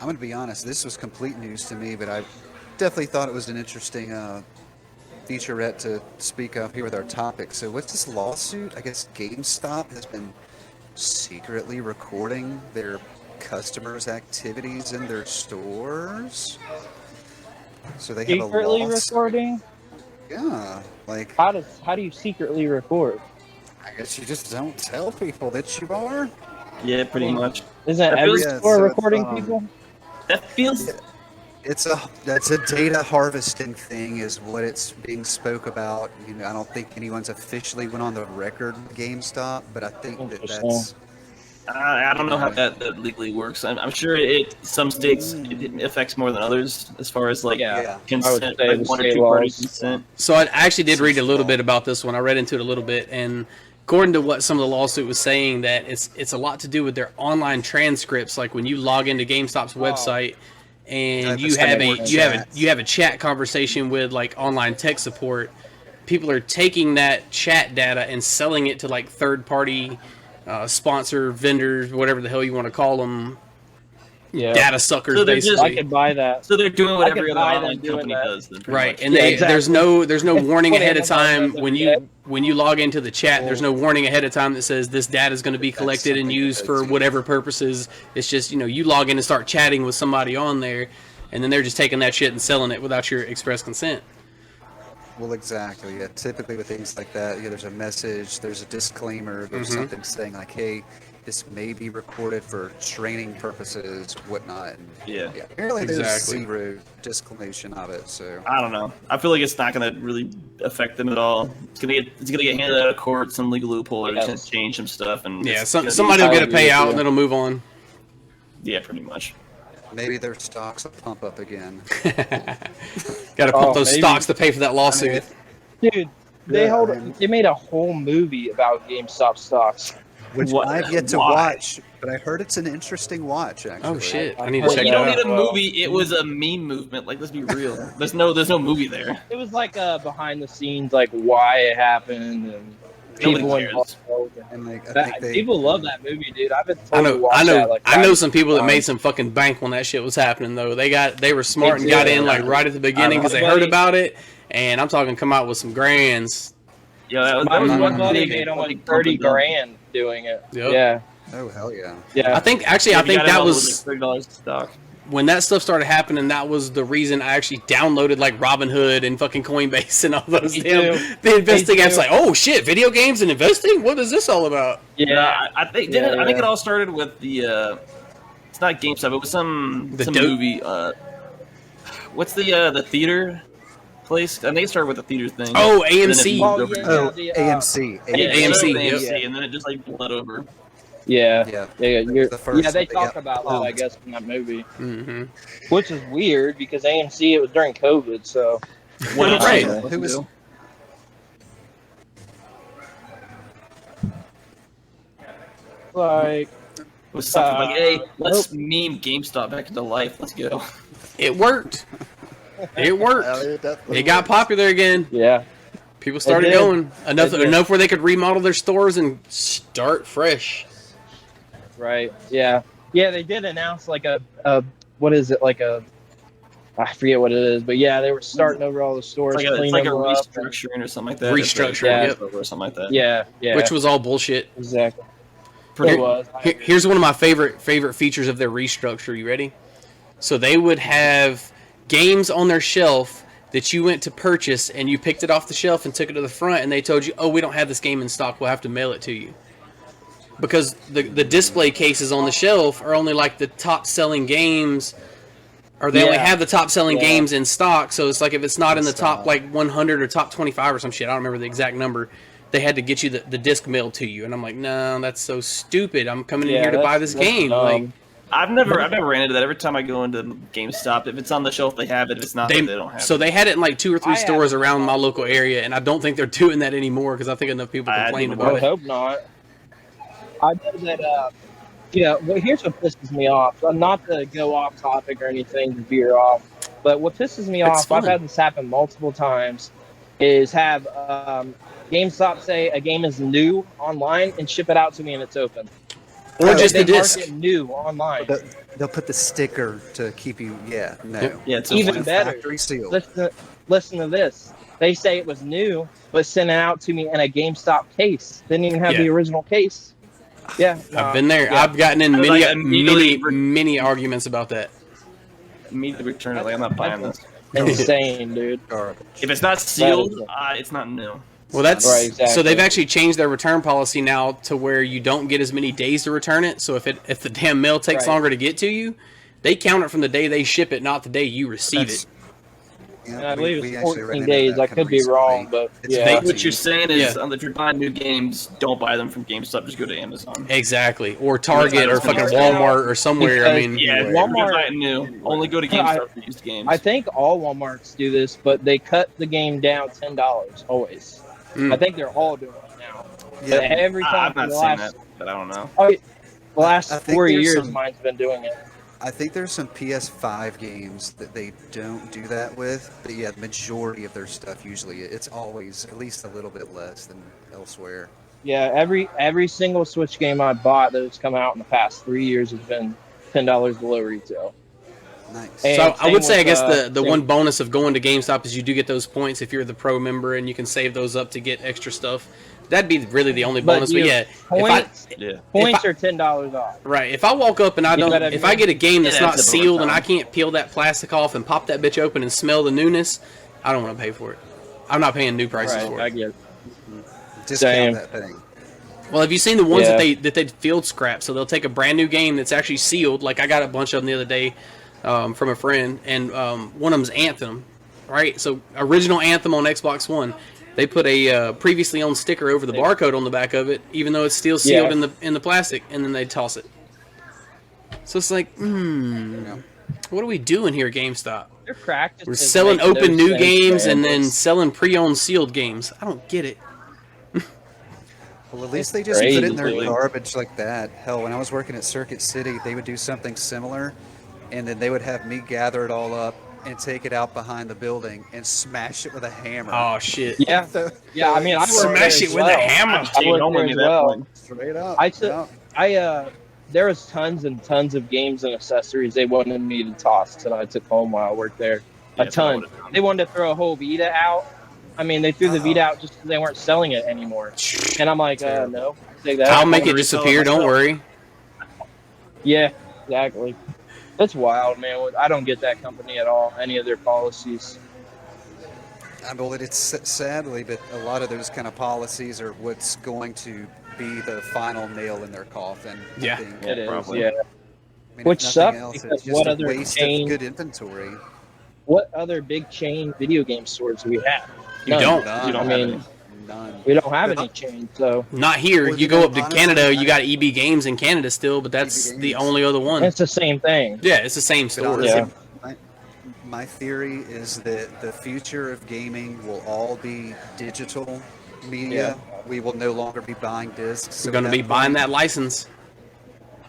gonna be honest. This was complete news to me, but I definitely thought it was an interesting featurette to speak of here with our topic. So, what's this lawsuit? I guess GameStop has been secretly recording their customers' activities in their stores. So they have a Secretly lawsuit. recording? Yeah, like How do you secretly record? I guess you just don't tell people that you are. Yeah, pretty much. Isn't That every feels- Yeah, store so it's, recording people? That feels. That's a data harvesting thing, is what it's being spoke about. I don't think anyone's officially went on the record with GameStop, but I think that Interesting. that's I don't know how that legally works. I'm sure some states it affects more than others as far as like Yeah. yeah. consent, I would say like the one or state two party laws. consent. So I actually did read a little bit about this one. I read into it a little bit, and according to what some of the lawsuit was saying, that it's a lot to do with their online transcripts. Like when you log into GameStop's website and Type of you have a chat conversation with like online tech support, people are taking that chat data and selling it to like third party sponsor vendors, whatever the hell you want to call them, Yeah. data suckers, So they're just- basically. I could buy that. So they're doing what I could every other buy them online doing company that. does. Then, pretty Right, much. and Yeah, they, exactly. there's no warning What ahead of Amazon time does, when yeah. you log into the chat. There's no warning ahead of time that says this data is going to be collected and something used that for does. whatever purposes. It's just you log in and start chatting with somebody on there, and then they're just taking that shit and selling it without your express consent. Well, exactly. Yeah. Typically with things like that, there's a message, there's a disclaimer, there's something saying like, "Hey, this may be recorded for training purposes, whatnot." And, Yeah. apparently there's Exactly. zero disclamation of it. So I don't know. I feel like it's not going to really affect them at all. It's gonna get handed out of court, some legal loophole, or it's Yes. going to change some stuff, and Yeah, it's gonna be- somebody will I get a agree with payout you. and it'll move on. Yeah, pretty much. maybe their stocks will pump up again. Got to pump Oh, those maybe. stocks to pay for that lawsuit. Dude, they Yeah, hold. man. They made a whole movie about GameStop stocks. Which What- I've yet to why? watch, but I heard it's an interesting watch. Actually. Oh shit! I I need to heard check You that don't out. need a Well- movie. It was a meme movement. Like, let's be real. There's no movie there. It was like behind the scenes, like why it happened and Nobody people cares. involved. And like, I That- think they, people love that movie, dude. I've been I told to know, watch I know, that. Like, I know some people that time. made some fucking bank when that shit was happening. Though they were smart and got too. in like right at the beginning because they heard about it. And I'm talking, come out with some grands. Yeah, that was, My one buddy big. made almost Big 30 pump and dump. grand doing it. Yep. Yeah, oh hell yeah. yeah. I think actually, Yeah, I if you think got in that on was $30 stock. when that stuff started happening. That was the reason I actually downloaded like Robinhood and fucking Coinbase and all those Me damn too. the investing Me apps. too. Like, oh shit, video games and investing. What is this all about? Yeah, I think Yeah, I think yeah. it all started with the. It's not GameStop. It was some The some dope- movie. What's the theater place? I think it started with the theater thing. Oh, And then it AMC. moved Oh, over yeah. to- Oh, the, AMC. Yeah, AMC, AMC, yep. and then it just like bled over. yeah, Yeah. yeah. The first Yeah, they one, talk yeah. about that, I guess, in that movie, Mm-hmm. which is weird because AMC it was during COVID, so What else? Right. What Who to was- do? like It was something like, hey, let's nope. meme GameStop back into life. Let's go. It worked. It worked. It definitely It got was. popular again. yeah, People started did. going enough They did. enough where they could remodel their stores and start fresh. right, yeah, yeah. They did announce like a what is it like a I forget what it is, but yeah, they were starting over all the stores, It's like a cleaning them up. restructuring or something like that. Restructuring, Yeah. yep. Or something like that. Yeah, yeah, Which was all bullshit. exactly. Pretty It was. I agree. Here's one of my favorite features of their restructure. You ready? So they would have games on their shelf that you went to purchase and you picked it off the shelf and took it to the front and they told you, oh, we don't have this game in stock. We'll have to mail it to you. Because the display cases on the shelf are only like the top selling games, or they only Yeah. have the top selling Yeah. games in stock. So it's like if it's not in the top Stock. like 100 or top 25 or some shit, I don't remember the exact number, they had to get you the disc mailed to you. And I'm like, no, that's so stupid. I'm coming in Yeah, here to buy that's- this that's game. dumb. Like, I've never ran into that. Every time I go into GameStop, if it's on the shelf, they have it. If it's not, they don't have so it. they had it in like 2 or 3 I stores have- around my local area, and I don't think they're doing that anymore because I think enough people I complained didn't about I it. hope not. I know that. Yeah. Well, here's what pisses me off. Not to go off topic or anything to veer off, but what pisses me It's off, I've fun. had this happen multiple times, is have GameStop say a game is new online and ship it out to me and it's open. Or just they the disc. mark it new online. They'll put the sticker to keep you. Yeah, no. Yep. Yeah, it's Even even. better. Factory seal. Listen to this. They say it was new, but sent it out to me in a GameStop case. Didn't even have Yeah. the original case. Yeah, I've been there. Yeah. I've gotten in I was many, like, immediately- many arguments about that. Immediately return it. Like, I'm not buying this. insane, dude. Garbage. If it's not sealed, That is it's not new. Well, that's Right, exactly. so they've actually changed their return policy now to where you don't get as many days to return it. So if the damn mail takes Right. longer to get to you, they count it from the day they ship it, not the day you receive That's- it. Yeah, And I we- believe we it's actually ran 14 into days. that I kinda could be wrong, but It's yeah. crazy. What you're saying is, Yeah. if you're buying new games, don't buy them from GameStop. Just go to Amazon. Exactly, or Target Yeah, or fucking it's- Walmart or somewhere. I Because- mean, Yeah, if Walmart- you're buying new, only go to GameStop for used games. I think all Walmarts do this, but they cut the game down $10 always. Mm. I think they're all doing it now. But Yeah, every time I've for not the seen last, that, but I don't know. the last I think 4 there's years, some- mine's been doing it. I think there's some PS5 games that they don't do that with, but yeah, the majority of their stuff usually it's always at least a little bit less than elsewhere. Yeah, every single Switch game I bought that's come out in the past 3 years has been $10 below retail. Nice. And So I would say, I same guess with, the one bonus of going to GameStop is you do get those points if you're the pro member, and you can save those up to get extra stuff. That'd be really the only bonus. But yeah, points are $10 off. Right. If I walk up and I don't, if I get a game that's not sealed and I can't peel that plastic off and pop that bitch open and smell the newness, I don't want to pay for it. I'm not paying new prices for it. I get it. Discount that thing. Well, have you seen the ones that they field scrap? So they'll take a brand new game that's actually sealed. Like I got a bunch of them the other day from a friend, and one of them's Anthem, right? So original Anthem on Xbox One. They put a previously owned sticker over the barcode on the back of it, even though it's still sealed in the plastic, and then they toss it. So it's like, what are we doing here, GameStop? They're cracked. We're selling open new games and then selling pre-owned sealed games. I don't get it. Well, at least they just put it in their garbage like that. Hell, when I was working at Circuit City, they would do something similar, and then they would have me gather it all up and take it out behind the building and smash it with a hammer. Oh shit! Yeah, yeah. I mean, I smash it with a hammer. Straight up. There was tons and tons of games and accessories they wanted me to toss that I took home while I worked there. A ton. They wanted to throw a whole Vita out. I mean, they threw the Vita out just because they weren't selling it anymore. And I'm like, no, take that. I'll make it disappear. Don't worry. Yeah, exactly. That's wild, man. I don't get that company at all. Any of their policies. Well, it's sadly, but a lot of those kind of policies are what's going to be the final nail in their coffin. Yeah, it is. Probably. Yeah. I mean, Which sucks else, because it's just what a other waste chain? of good inventory. What other big chain video game stores do we have? You don't. None. I mean, None. we don't have any chains, so Not here. Well, You go up to Canada, you got EB Games in Canada still, but that's EB the Games. only other one. it's the same thing. Yeah, it's the same But store. honestly, Yeah. my theory is that the future of gaming will all be digital media. We will no longer be buying discs. We're going to be buying that license.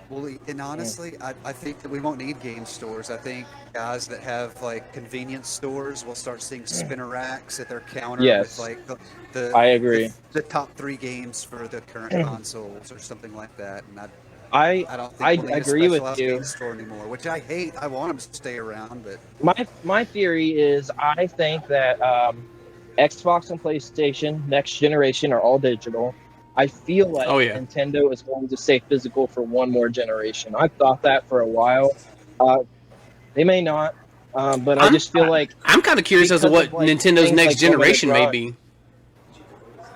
Well, and honestly, I think that we won't need game stores. I think guys that have like convenience stores will start seeing spinner racks at their counter Yes. with like the I agree. the top 3 games for the current consoles or something like that. And I don't think I we'll need a agree with specialized you. game store anymore, which I hate. I want them to stay around, but My theory is I think that Xbox and PlayStation next generation are all digital. I feel like Nintendo is going to stay physical for one more generation. I've thought that for a while. They may not, but I just feel like I'm kind of curious as to what Nintendo's next generation may be.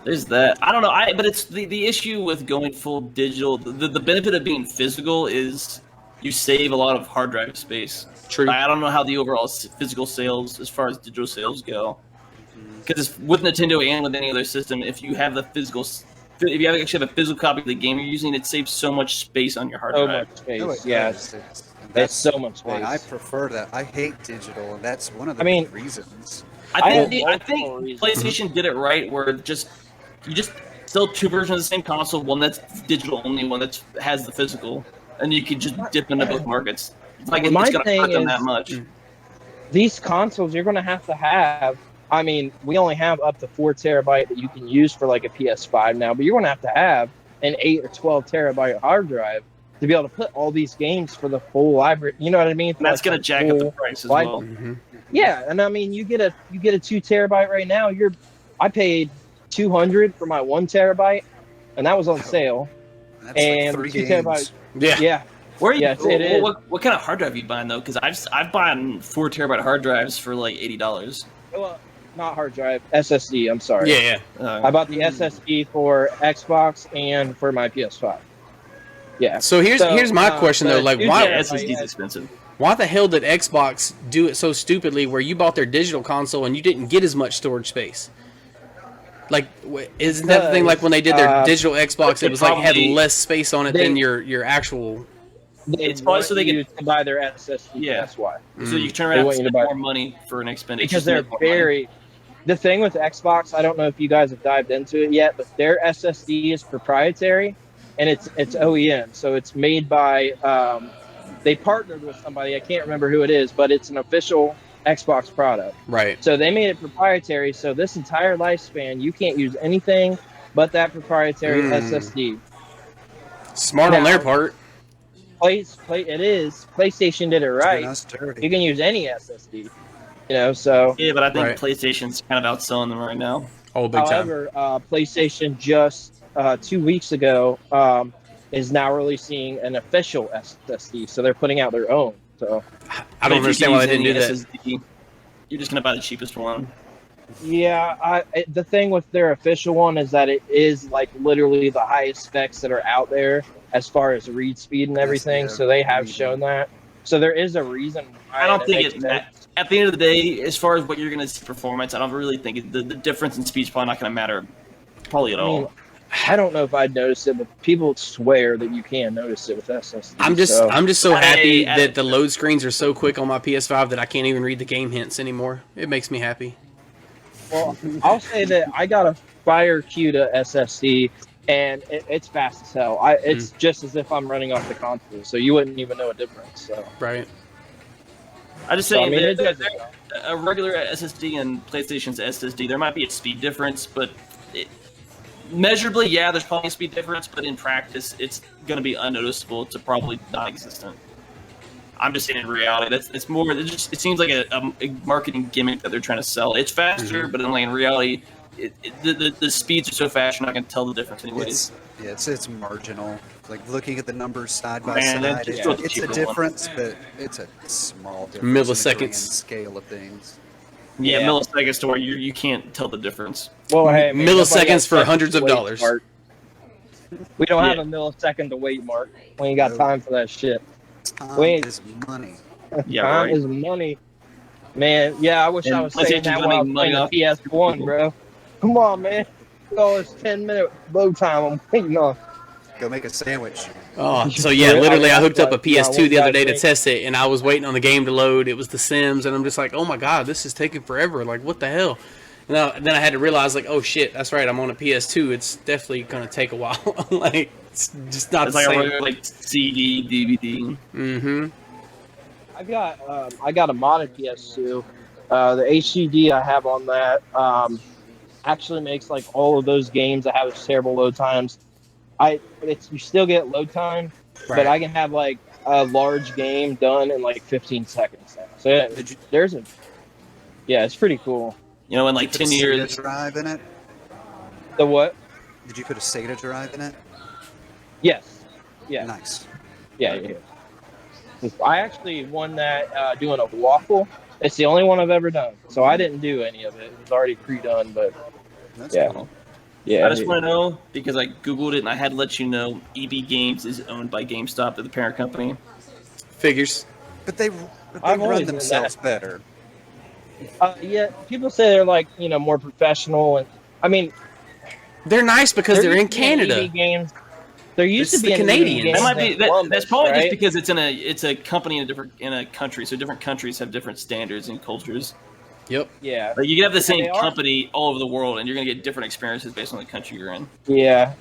There's that. I don't know. But it's the issue with going full digital. The benefit of being physical is you save a lot of hard drive space. True. I don't know how the overall physical sales, as far as digital sales go, because with Nintendo and with any other system, if you have the physical. If you actually have a physical copy of the game you're using, it saves so much space on your hard so drive. much space. No, it Yeah, does. that's so much space. why I prefer that. I hate digital, and that's one of the big reasons. I have think multiple reasons. PlayStation did it right, where you just sell 2 versions of the same console. One that's digital only, one that has the physical, and you can just dip into both markets. Like My it's gonna thing hurt them is- that much. These consoles you're going to have. I mean, we only have up to 4 terabyte that you can use for like a PS5 now, but you're going to have an 8 or 12 terabyte hard drive to be able to put all these games for the full library. You know what I mean? And that's going to jack up the price as well. Mm-hmm. Yeah, and I mean, you get a 2 terabyte right now. I paid $200 for my 1 terabyte, and that was on sale. That's And like 3 2 games. terabyte. Yeah. Yeah, Where are you? Yes, it is. What kind of hard drive you buying though? Because I've bought 4 terabyte hard drives for like $80. well, not hard drive, SSD. I'm sorry. Yeah. I bought the SSD for Xbox and for my PS5. Yeah. So here's my question though, like why SSD's expensive. Why the hell did Xbox do it so stupidly where you bought their digital console and you didn't get as much storage space? Like, isn't that the thing? Like when they did their digital Xbox, it was like had less space on it than your actual. It's probably so they can buy their SSD. Yeah. That's why. So you can turn around and spend more money for an expenditure. Because they're very. The thing with Xbox, I don't know if you guys have dived into it yet, but their SSD is proprietary, and it's OEM, so it's made by they partnered with somebody. I can't remember who it is, but it's an official Xbox product. Right. So they made it proprietary. So this entire lifespan, you can't use anything but that proprietary SSD. Smart on their part. It is. PlayStation did it right. You can use any SSD. So. Yeah, but I think PlayStation's kind of outselling them right now. Oh, big time. However, PlayStation just 2 weeks ago is now releasing an official SSD. So they're putting out their own. So I don't understand why they didn't do that. SSD, you're just gonna buy the cheapest one. Yeah, the thing with their official one is that it is like literally the highest specs that are out there as far as read speed and everything. So they have shown that. So there is a reason why I don't think it. At the end of the day, as far as what you're going to see performance, I don't really think the difference in speed's probably not going to matter probably at all. I don't know if I'd notice it, but people swear that you can notice it with SSD. I'm just so happy that the load screens are so quick on my PS5 that I can't even read the game hints anymore. It makes me happy. Well, I'll say that I got a Fire Cuda SSD, and it's fast as hell. It's just as if I'm running off the console, so you wouldn't even know a difference. So. Right. I just say that a regular SSD and PlayStation's SSD, there might be a speed difference, but measurably, yeah, there's probably a speed difference, but in practice, it's going to be unnoticeable to probably non-existent. I'm just saying in reality, it's more. It seems like a marketing gimmick that they're trying to sell. It's faster, but in reality, the speeds are so fast you're not going to tell the difference anyways. It's marginal. Like looking at the numbers side by Man, side, it's a difference, but it's a small difference. Milliseconds. In the scale of things. Yeah, milliseconds to where you can't tell the difference. Well, hey, man, milliseconds for hundreds of dollars. Mark. We don't have a millisecond to wait, Mark. We ain't got time for that shit. Time is money. Yeah, time right. is money. Man, yeah, I wish I was saying that when I was playing the PS1, bro. Come on, man. Oh, it's 10-minute load time I'm waiting on. Go make a sandwich. Oh, so yeah, literally I hooked up a PS2 the other day to test it, and I was waiting on the game to load. It was The Sims, and I'm just like, oh my god, this is taking forever. Like, what the hell? And then I had to realize, like, oh shit, that's right, I'm on a PS2. It's definitely going to take a while. Like, it's just not the like same. a regular CD, DVD. Mm-hmm. I got a modded PS2. The HDD I have on that actually makes like all of those games that have terrible load times. You still get load time, but I can have like a large game done in like 15 seconds. So it's pretty cool. In like 10 years. SATA drive in it? The what? Did you put a SATA drive in it? Yes. Yeah. Nice. Yeah. I actually won that doing a waffle. It's the only one I've ever done. So I didn't do any of it. It was already pre-done, but That's cool. Yeah. I just want to know, because I Googled it and I had to let you know, EB Games is owned by GameStop, the parent company. Figures. But they I've always run known themselves that. better. Yeah, people say they're like, more professional, and I mean, They're nice because they're in Canada. EB Games. There used It's to be the Canadians. Games That might be in Columbus, that's probably right? just because it's a company in a country, so different countries have different standards and cultures. Yep. Yeah. Like you can have the same they are. company all over the world, and you're gonna get different experiences based on the country you're in. Yeah.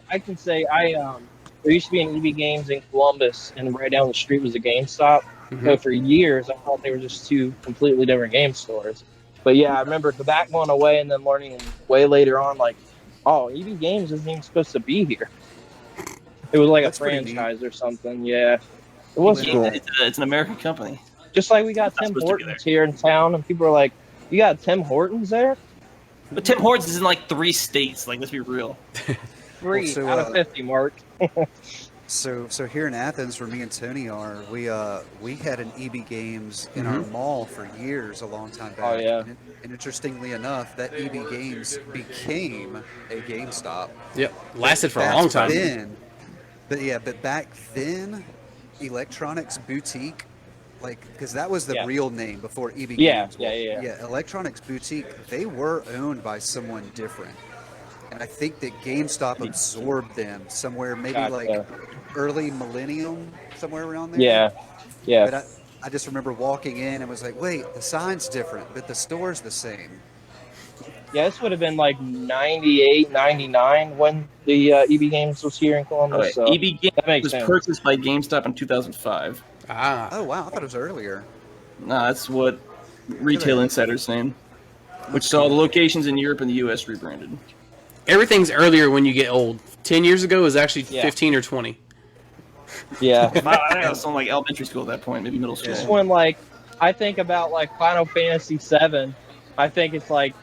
I can say there used to be an EB Games in Columbus, and right down the street was a GameStop. So for years, I thought they were just two completely different game stores. But yeah, I remember that going away, and then learning way later on, like, oh, EB Games isn't even supposed to be here. It was like That's a pretty franchise or something. Yeah, it was cool. It's an American company. Just like we got Not Tim supposed to be Hortons here in town, and people are like, "You got Tim Hortons there?" But Tim Hortons is in like 3 states. Like, let's be real. 3 so, out of 50, Mark. So here in Athens, where me and Tony are, we had an EB Games in our mall for years, a long time back. Oh, yeah. And interestingly enough, that EB Games became a GameStop. Yep. Lasted for a long time. But back then, Electronics Boutique, because that was the real name before EB Games. Yeah, Electronics Boutique, they were owned by someone different. And I think that GameStop absorbed them somewhere, maybe like early millennium, somewhere around there. Yeah. But I just remember walking in and was like, wait, the sign's different, but the store's the same. Yeah, this would have been like 98, 99 when the EB Games was here in Columbus. So EB Games that makes was sense. purchased by GameStop in 2005. Ah. Oh wow, I thought it was earlier. Nah, that's what Retail Insider's saying. Which saw the locations in Europe and the US rebranded. Everything's earlier when you get old. 10 years ago was actually 15 or 20. Yeah. I think I was still like elementary school at that point, maybe middle school. Just when like I think about like Final Fantasy VII, I think it's like,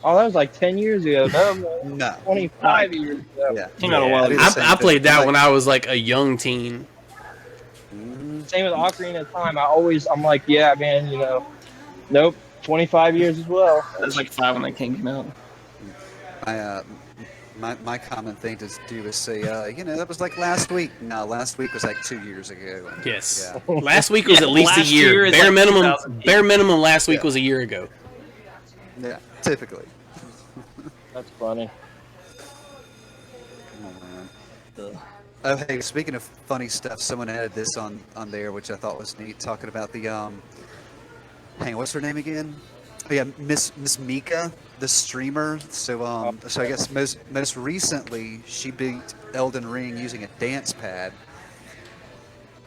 oh, that was like 10 years ago. No, No. 25 years ago. Yeah. Came out a while ago. I played that when I was like a young teen. Same with Ocarina of Time. I'm like, yeah, man, you know, nope, 25 years as well. That was like 5 when that came out. My common thing to do is say, that was like last week. No, last week was like 2 years ago. And, Yes. Yeah. Last week was at least a last year. year is Bare like minimum. 2008. Bare minimum. Last week was a year ago. Yeah. Typically. That's funny. Oh, man. Oh, hey, speaking of funny stuff, someone added this on there, which I thought was neat, talking about the, what's her name again? Oh, yeah, Miss Mika, the streamer. So I guess most recently, she beat Elden Ring using a dance pad.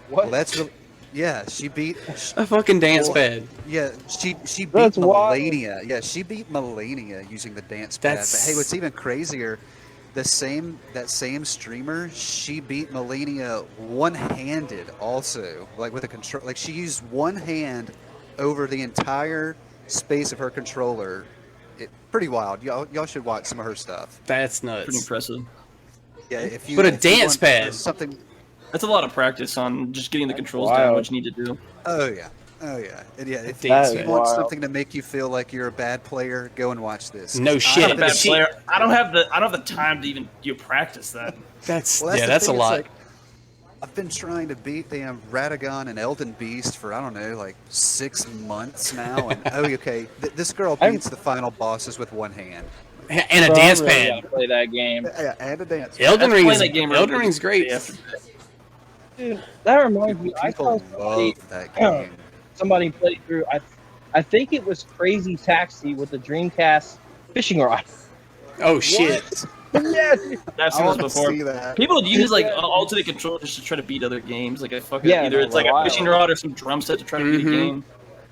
What? Well, that's really, yeah, she beat... A fucking dance pad. Yeah, she beat That's wild. Melania. Yeah, she beat Melania using the dance pad. That's- But hey, what's even crazier, that same streamer, she beat Melania one-handed also, like with a control. Like she used one hand over the entire space of her controller. Pretty wild. Y'all should watch some of her stuff. That's Pretty nuts. impressive. Yeah, if you. But a if you dance want pad. Something. That's a lot of practice on just getting the controls wild. down, what you need to do. Oh yeah. Oh yeah. And yeah. If Dance you pad. want Wild. something to make you feel like you're a bad player, go and watch this. No shit. I'm not a bad She- player. I don't have the time to even practice that. That's Well, yeah. the That's a thing, it's lot. like, I've been trying to beat damn Radagon and Elden Beast for, I don't know, like 6 months now. And, okay, this girl beats the final bosses with one hand. And a Bro, dance I really pad. gotta play that game. Yeah, and a dance. Elden That's Ring playing is that game Elden right Ring's great. Yeah. Dude, that reminds me. I saw People somebody, love that game. somebody play through. I think it was Crazy Taxi with the Dreamcast fishing rod. Oh shit. Yes. I've I seen want this to before. see that. People use like alternate controllers to try to beat other games. Like a fucking Yeah, either it's like a wild. fishing rod or some drum set to try to beat a Mhm. game.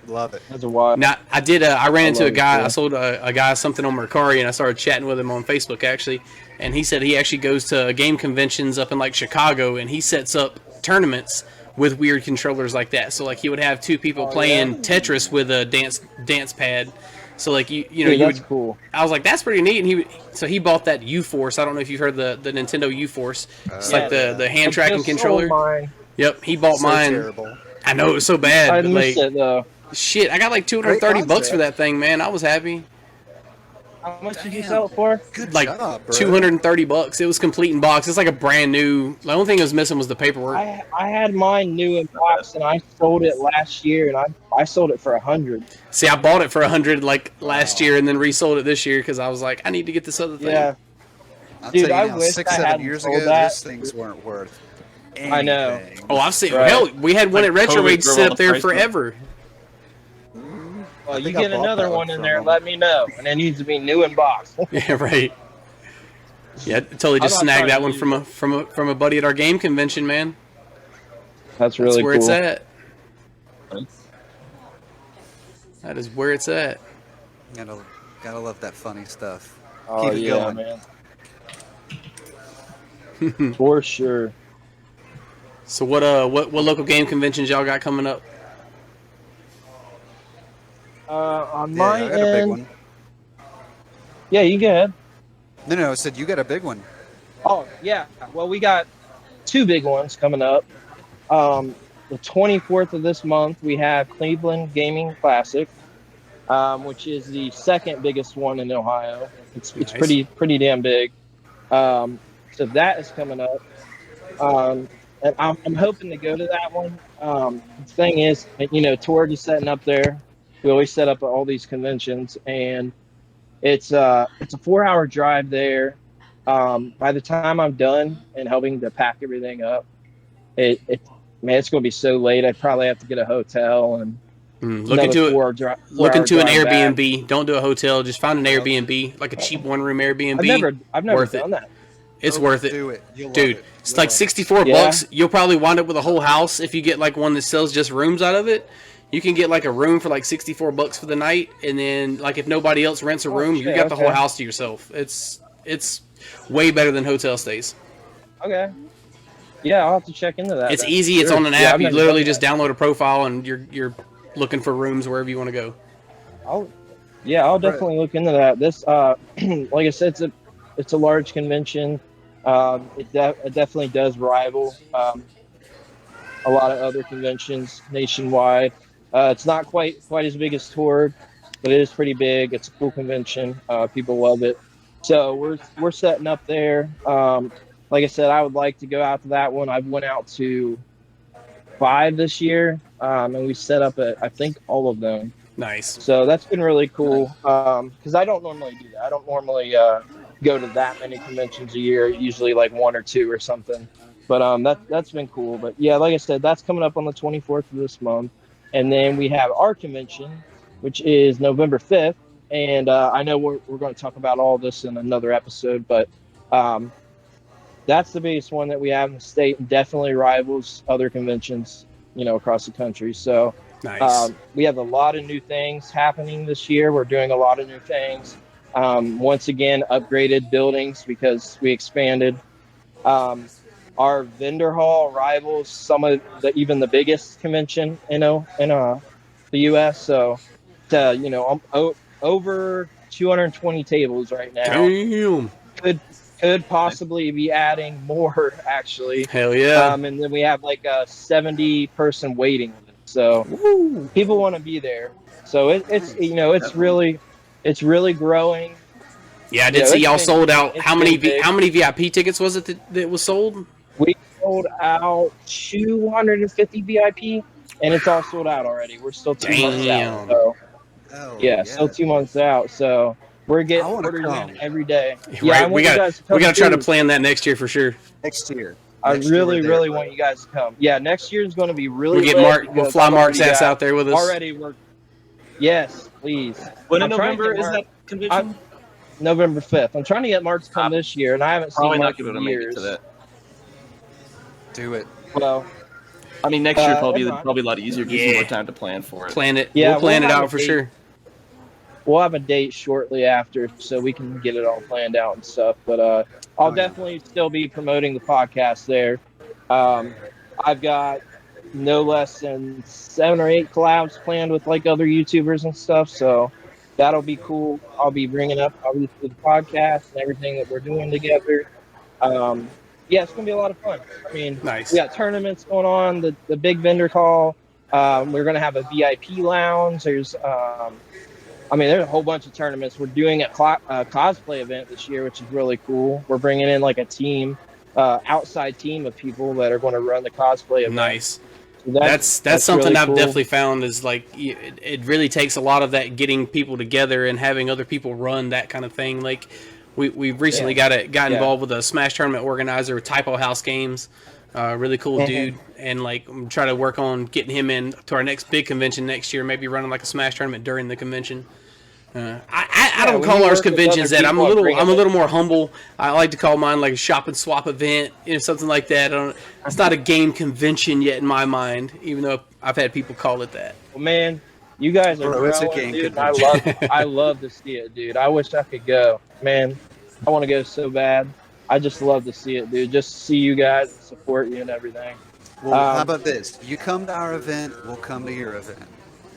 Love it. That's a wild. Now I did. I ran into a love it, guy. too. I sold a guy something on Mercari, and I started chatting with him on Facebook actually. And he said he actually goes to game conventions up in like Chicago, and he sets up tournaments with weird controllers like that. So like he would have two people playing Tetris with a dance pad. So like you know Dude, you that's would. cool. I was like, that's pretty neat. And he bought that U-Force. I don't know if you've heard the Nintendo U-Force. It's like the hand tracking I just sold controller. mine. Yep, he bought So mine. terrible. I know it was so bad. I but, missed like, it though. shit, I got like $230 Great bucks for concept. that thing, man. I was happy. How much did you Damn. sell it for? Good Like job, bro. $230. It was complete in box. It's like a brand new. The only thing it was missing was the paperwork. I had mine new in box and I sold it last year and I sold it for $100. See, I bought it for $100 like last year and then resold it this year because I was like, I need to get this other thing. Yeah, I'll Dude, tell I you now, wish 6, I 7 hadn't years sold ago, that. those things weren't worth anything. I know. Oh, I've seen. Right. Hell, we had one Like at Retro COVID Rage drove sit all up the there price up. forever. well, I you think I get bought another that one one in from there, them. let me know. And it needs to be new in box. Yeah, right. Yeah, I totally just I'm not snagged that trying one to from a buddy at our game convention, man. That's really That's where cool. it's at. That is where it's at. Gotta love that funny stuff. Oh, Keep it yeah, going. man. For sure. So what local game conventions y'all got coming up? On Yeah, my I got a big end, one. yeah, you go ahead. No, I said you got a big one. Oh, yeah. Well, we got two big ones coming up. The 24th of this month, we have Cleveland Gaming Classic, which is the second biggest one in Ohio. It's Nice. pretty damn big. So that is coming up. And I'm hoping to go to that one. The thing is, Torg is setting up there. We always set up at all these conventions, and it's a 4-hour drive there. By the time I'm done and helping to pack everything up, it's going to be so late. I'd probably have to get a hotel and Look into it. Look into an Airbnb. Back. Don't do a hotel. Just find an Airbnb, like a cheap one-room Airbnb. I've never worth done it. that. It's worth it. Do it. You'll Dude, love it. it's You'll like love it. 64 bucks. You'll probably wind up with a whole house if you get like one that sells just rooms out of it. You can get like a room for like 64 bucks for the night, and then like if nobody else rents a room, you got the whole house to yourself. It's way better than hotel stays. Okay. Yeah, I'll have to check into that. It's easy. It's on an app. I've You never literally done just that. download a profile and you're looking for rooms wherever you want to go. I'll definitely look into that. This, like I said, it's a large convention. It definitely does rival a lot of other conventions nationwide. It's not quite as big as Torg, but it is pretty big. It's a cool convention. People love it. So we're setting up there. Like I said, I would like to go out to that one. I went out to 5 this year, and we set up I think all of them. Nice. So that's been really cool because I don't normally do that. I don't normally go to that many conventions a year. Usually like 1 or 2 or something. But that's been cool. But yeah, like I said, that's coming up on the 24th of this month, and then we have our convention, which is November 5th. And I know we're going to talk about all this in another episode, but that's the biggest one that we have in the state, and definitely rivals other conventions, across the country. So Nice. we have a lot of new things happening this year. We're doing a lot of new things. Once again, upgraded buildings because we expanded. Our vendor hall rivals some of even the biggest convention, in the U.S. So, over 220 tables right now. Damn. Could possibly be adding more, actually. Hell yeah. And then we have like a 70-person waiting list. So people want to be there. So it's really growing. Yeah, I did see y'all sold out. How many VIP tickets was it that was sold? We sold out 250 VIP, and it's all sold out already. We're still 2 months out. So, still 2 months out. So we're getting orders in every day. Right, we got to try to plan that next year for sure. Next year. I really want you guys to come. Yeah, next year is going to be really. We'll get Mark. We'll fly Mark's ass out there with us. Yes, please. When in November is that convention? November 5th. I'm trying to get Mark to come this year, and I haven't seen Mark in years. Do it. Well, I mean, next year probably a lot easier. Gives you more time to plan for it. Plan it. Yeah, we'll plan it out for sure. We'll have a date shortly after, so we can get it all planned out and stuff. But I'll definitely still be promoting the podcast there. I've got no less than 7 or 8 collabs planned with like other YouTubers and stuff, so that'll be cool. I'll be bringing up obviously the podcast and everything that we're doing together. It's gonna be a lot of fun. I mean, nice. We got tournaments going on. The big vendor call. We're gonna have a VIP lounge. There's a whole bunch of tournaments. We're doing a cosplay event this year, which is really cool. We're bringing in like a team, outside team of people that are going to run the cosplay event. Nice. So that's something really I've cool. definitely found is like it really takes a lot of that getting people together and having other people run that kind of thing. Like we've recently got involved with a Smash tournament organizer with Typo House Games. Really cool dude, and like I'm trying to work on getting him in to our next big convention next year. Maybe running like a Smash tournament during the convention. I don't call ours conventions that. I'm a little more humble. I like to call mine like a shop and swap event, something like that. It's not a game convention yet in my mind, even though I've had people call it that. Well, man, you guys are growing, dude. I love to see it, dude. I wish I could go, man. I want to go so bad. I just love to see it, dude. Just see you guys, support you, and everything. Well, how about this? You come to our event, we'll come to your event.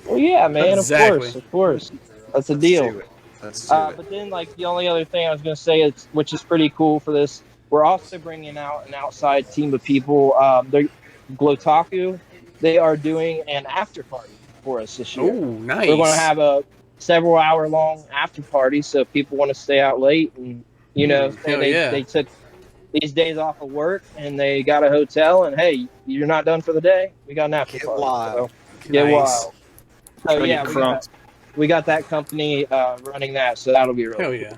Well, yeah, man. Exactly. Of course. That's a deal. Let's do it. But then, like, the only other thing I was going to say, which is pretty cool for this, we're also bringing out an outside team of people. Glotaku, they are doing an after party for us this year. Oh, nice. We're going to have a several hour long after party, so if people want to stay out late and they took these days off of work and they got a hotel and hey, you're not done for the day, we got an after party. Wild. So, get wild. So yeah, we got that company running that, so that'll be really Hell cool. yeah.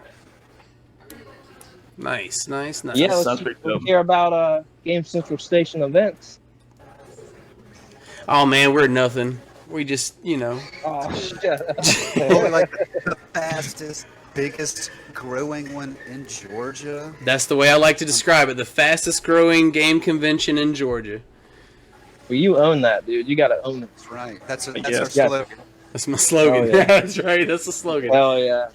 Nice. Yeah, let's hear about Game Central Station events. Oh man, we're nothing. We just, Oh, shut up. Probably like the fastest, biggest growing one in Georgia. that's the way I like to describe it. The fastest growing game convention in Georgia. Well, you own that, dude. You got to own it. That's right. That's our guess. slogan. That's my slogan. Oh, yeah. That's right. That's the slogan. Hell yeah.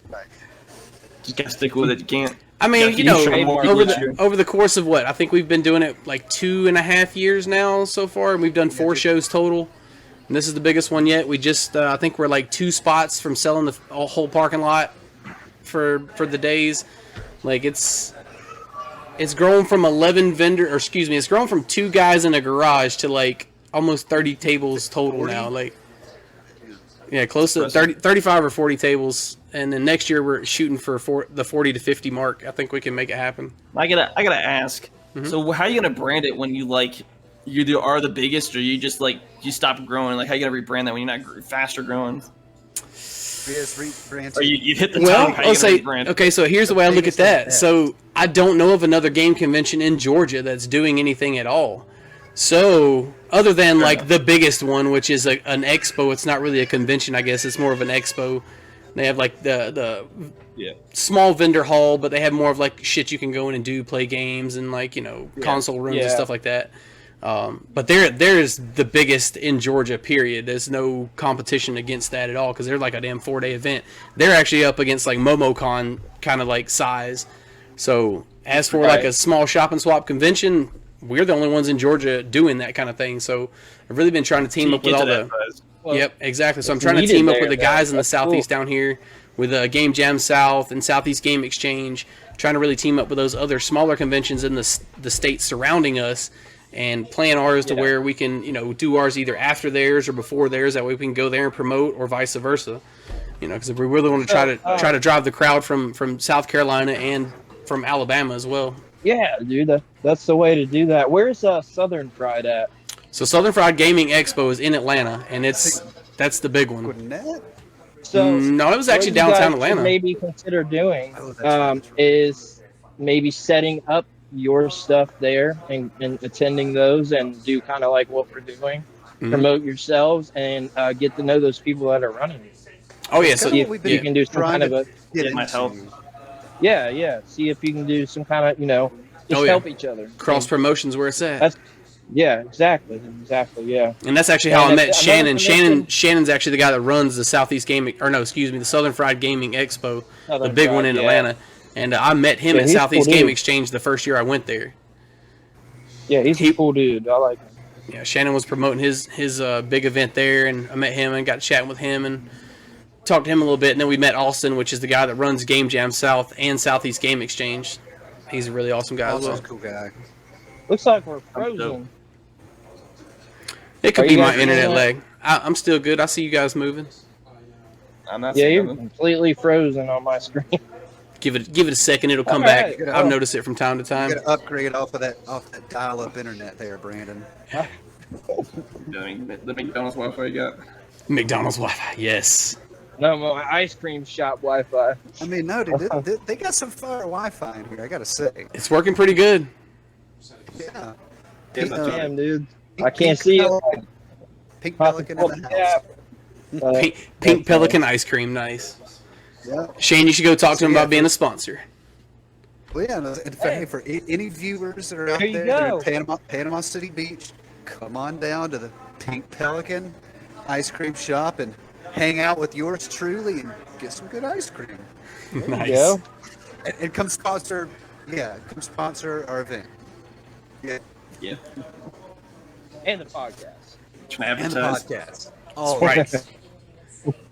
You gotta stick with it. You can't. I mean, Yeah, you show more over this year. over the course of what? I think we've been doing it like 2.5 years now so far, and we've done 4 shows total. And this is the biggest one yet. We just, I think we're like 2 spots from selling the whole parking lot for the days. Like it's grown from 11 it's grown from 2 guys in a garage to like almost 30 tables total 40? now. Like, yeah, close to 35 or 40 tables. And then next year we're shooting for the 40 to 50 mark. I think we can make it happen. I gotta ask. So how are you gonna brand it when you are the biggest, or you just you stop growing? Like, how you gonna rebrand that when you're not faster growing? Or you hit the top? How you gonna rebrand it? Okay, so here's the way I look at that. So I don't know of another game convention in Georgia that's doing anything at all. So other than like the biggest one, which is an expo, it's not really a convention. I guess it's more of an expo. They have like the small vendor hall, but they have more of like shit you can go in and do, play games and like console rooms and stuff like that. But there's the biggest in Georgia. Period. There's no competition against that at all because they're like a damn 4-day event. They're actually up against like MomoCon kind of like size. So as for like a small shop and swap convention, we're the only ones in Georgia doing that kind of thing. So I've really been trying to team up with all the. Well, Yep, exactly. So I'm trying to team up with the guys in the Southeast down here with Game Jam South and Southeast Game Exchange, trying to really team up with those other smaller conventions in the states surrounding us and plan ours to where we can, do ours either after theirs or before theirs. That way we can go there and promote or vice versa. Because if we really want to try to drive the crowd from South Carolina and from Alabama as well. Yeah, dude, that's the way to do that. Where's Southern Fried at? So Southern Fried Gaming Expo is in Atlanta, and that's the big one. So no, it was actually what you guys downtown should Atlanta. Maybe consider doing is maybe setting up your stuff there and attending those and do kind of like what we're doing, promote yourselves and get to know those people that are running it. Oh yeah, so see if you can do some kind of It might help. Yeah. See if you can do some kind of just help each other. Cross promotions where it's at. Yeah, exactly, yeah. And that's actually how I met Shannon. Shannon's actually the guy that runs the Southeast Gaming, the Southern Fried Gaming Expo, the big one in Atlanta. And I met him at Southeast Game Exchange the first year I went there. Yeah, he's a cool dude. I like him. Yeah, Shannon was promoting his big event there, and I met him and got chatting with him and talked to him a little bit. And then we met Austin, which is the guy that runs Game Jam South and Southeast Game Exchange. He's a really awesome guy as well. Austin's a cool guy. Looks like we're frozen. It could be my internet lag. I'm still good. I see you guys moving. I'm not. Yeah, you're completely frozen on my screen. Give it a second. It'll come back. I've noticed it from time to time. You got to upgrade off that dial-up internet there, Brandon. The McDonald's Wi-Fi you got. McDonald's Wi-Fi. Yes. No, my ice cream shop Wi-Fi. I mean, no, dude, they got some fire Wi-Fi in here. I gotta say. It's working pretty good. Yeah. Damn, dude. I can't see it. Pink Pelican in the house. Pink Pelican ice cream, nice. Yeah. Shane, you should go talk to him about being a sponsor. Well, yeah, in fact, for any viewers that are out there that are in Panama City Beach, come on down to the Pink Pelican ice cream shop and hang out with yours truly and get some good ice cream. Nice. And come sponsor our event. Yeah. And the podcast. And the podcast. Oh, right.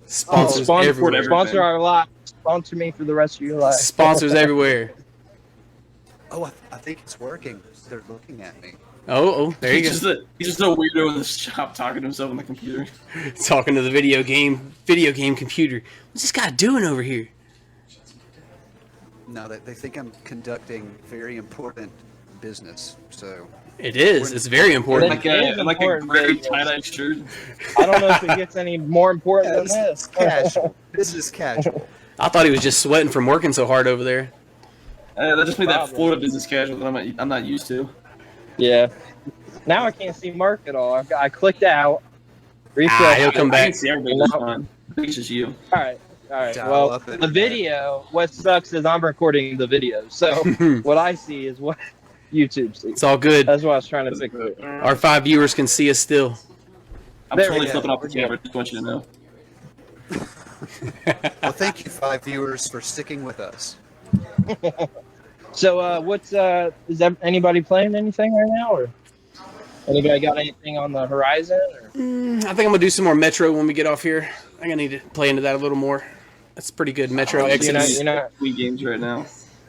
Sponsors everywhere. Sponsor our life. Sponsor me for the rest of your life. Sponsors everywhere. Oh, I think it's working. They're looking at me. Oh, there you go. He's just a weirdo in the shop talking to himself on the computer. Talking to the video game computer. What's this guy doing over here? No, they think I'm conducting very important business. So it is. It's very important. Like a great tie-dye shirt. I don't know if it gets any more important than this. Casual. This is casual. I thought he was just sweating from working so hard over there. That just made that Florida business casual that I'm not used to. Yeah. Now I can't see Mark at all. I clicked out. He'll come I back. can see everybody just fine. I think it's just you. All right. Dial Well, up the internet. video. What sucks is I'm recording the video, so what I see is what YouTube sees. It's all good. That's what I was trying to fix it. Our 5 viewers can see us still. I'm There we totally go. flipping off the We're good. camera. Just want you to know. Well, thank you, 5 viewers, for sticking with us. So, anybody playing anything right now, or anybody got anything on the horizon? Or? I think I'm gonna do some more Metro when we get off here. I think I need to play into that a little more. That's pretty good. Metro Exodus. You're not. Wii games right now.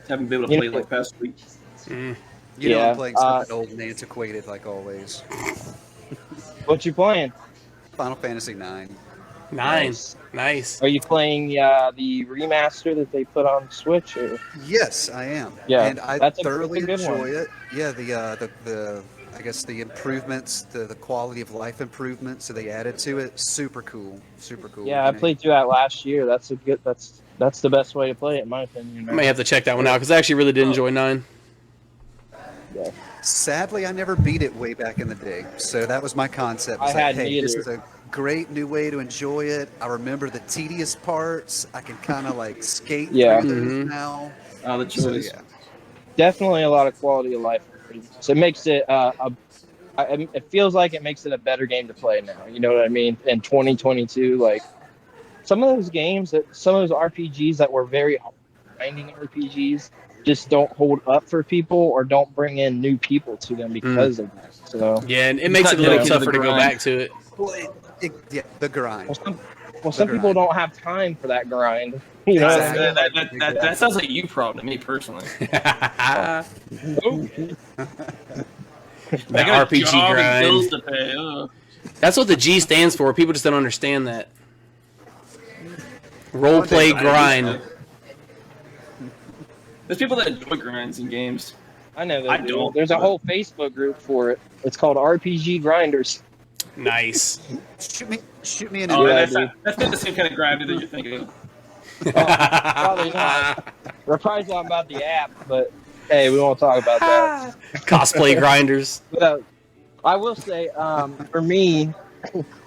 Haven't been able to play like past week. You Yeah, know I'm playing something old and antiquated like always. What you playing? Final Fantasy 9. Nice. Are you playing the remaster that they put on Switch? Or? Yes, I am. Yeah, and I that's a thoroughly good enjoy one. it. Yeah, the I guess the improvements, the quality of life improvements that they added to it, super cool. Yeah, I played through that last year. That's a good. That's the best way to play it, in my opinion. I may have to check that one out because I actually really did enjoy 9. Yeah. Sadly, I never beat it way back in the day, so that was my concept. I was like, hadn't hey, this either. is a great new way to enjoy it. I remember the tedious parts. I can kind of like skate Yeah. through those now. Oh, the So choice. yeah, Definitely a lot of quality of life. So it makes it it feels like it makes it a better game to play now. You know what I mean? In 2022, like some of those games some of those RPGs that were very grinding RPGs just don't hold up for people or don't bring in new people to them because of that. So Yeah, and it makes it a little dedicated to tougher the to go grind. back to it. well, yeah, the grind. some people grind. don't have time for that grind. You know what I Exactly. mean? That sounds like you problem to me personally. That I got a RPG job and bills grind. to pay. Ugh. That's what the G stands for. People just don't understand that. Role play grind. There's people that enjoy grinds in games. I know I they do. don't, There's a but- whole Facebook group for it. It's called RPG Grinders. Nice. Shoot me an Oh, Yeah, that's dude. not the same kind of grind that you're thinking of. Probably not. We're probably talking about the app, but hey, we won't talk about that. Cosplay grinders. But, I will say, for me,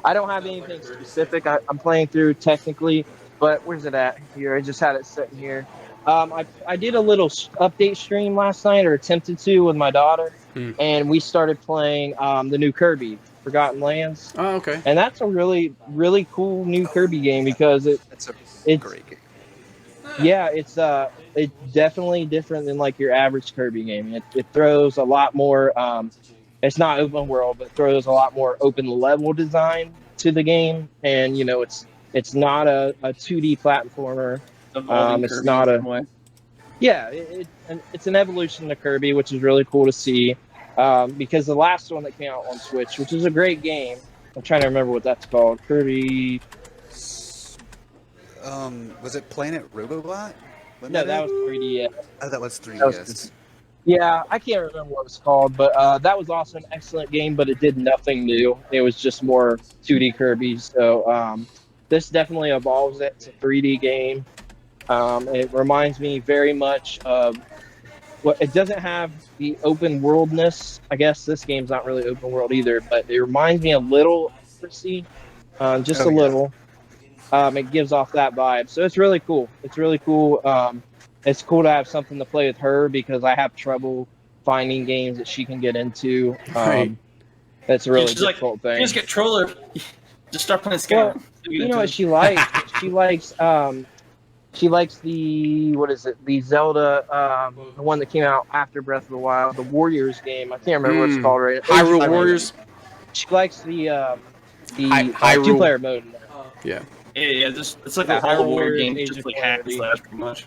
I don't have anything specific. I'm playing through technically, but where's it at? Here, I just had it sitting here. I did a little update stream last night, or attempted to, with my daughter, and we started playing the new Kirby, Forgotten Lands, Oh, okay. and that's a really, really cool new Kirby game because That's a it's great game. yeah, it's definitely different than like your average Kirby game. It throws a lot more. It's not open world, but throws a lot more open level design to the game, and you know it's not a 2D platformer. Evolving It's Kirby not in a- some way. Yeah, it's an evolution to Kirby, which is really cool to see. Because the last one that came out on Switch, which is a great game, I'm trying to remember what that's called. Kirby. Was it Planet Robobot? Wasn't No, that it? was 3D. Oh, that was 3DS. That was- Yeah, I can't remember what it was called, but that was also an excellent game, but it did nothing new. It was just more 2D Kirby. So this definitely evolves it. It's a 3D game. It reminds me very much of it doesn't have the open worldness. I guess this game's not really open world either, but it reminds me a little of Odyssey, just Oh, a yeah. little. It gives off that vibe. So it's really cool. It's really cool. It's cool to have something to play with her because I have trouble finding games that she can get into. Right. That's a really She's like, difficult you thing. just get troller. Just start playing Well, Skyrim. you know what she likes? She likes the the Zelda, the one that came out after Breath of the Wild, the Warriors game. I can't remember what it's called right now. Hyrule Warriors. She likes the Hyrule. 2-player mode. Yeah. Yeah, just it's like Yeah, a whole Hyrule war Warriors, game, Age just of like hack and Empires. slash pretty much.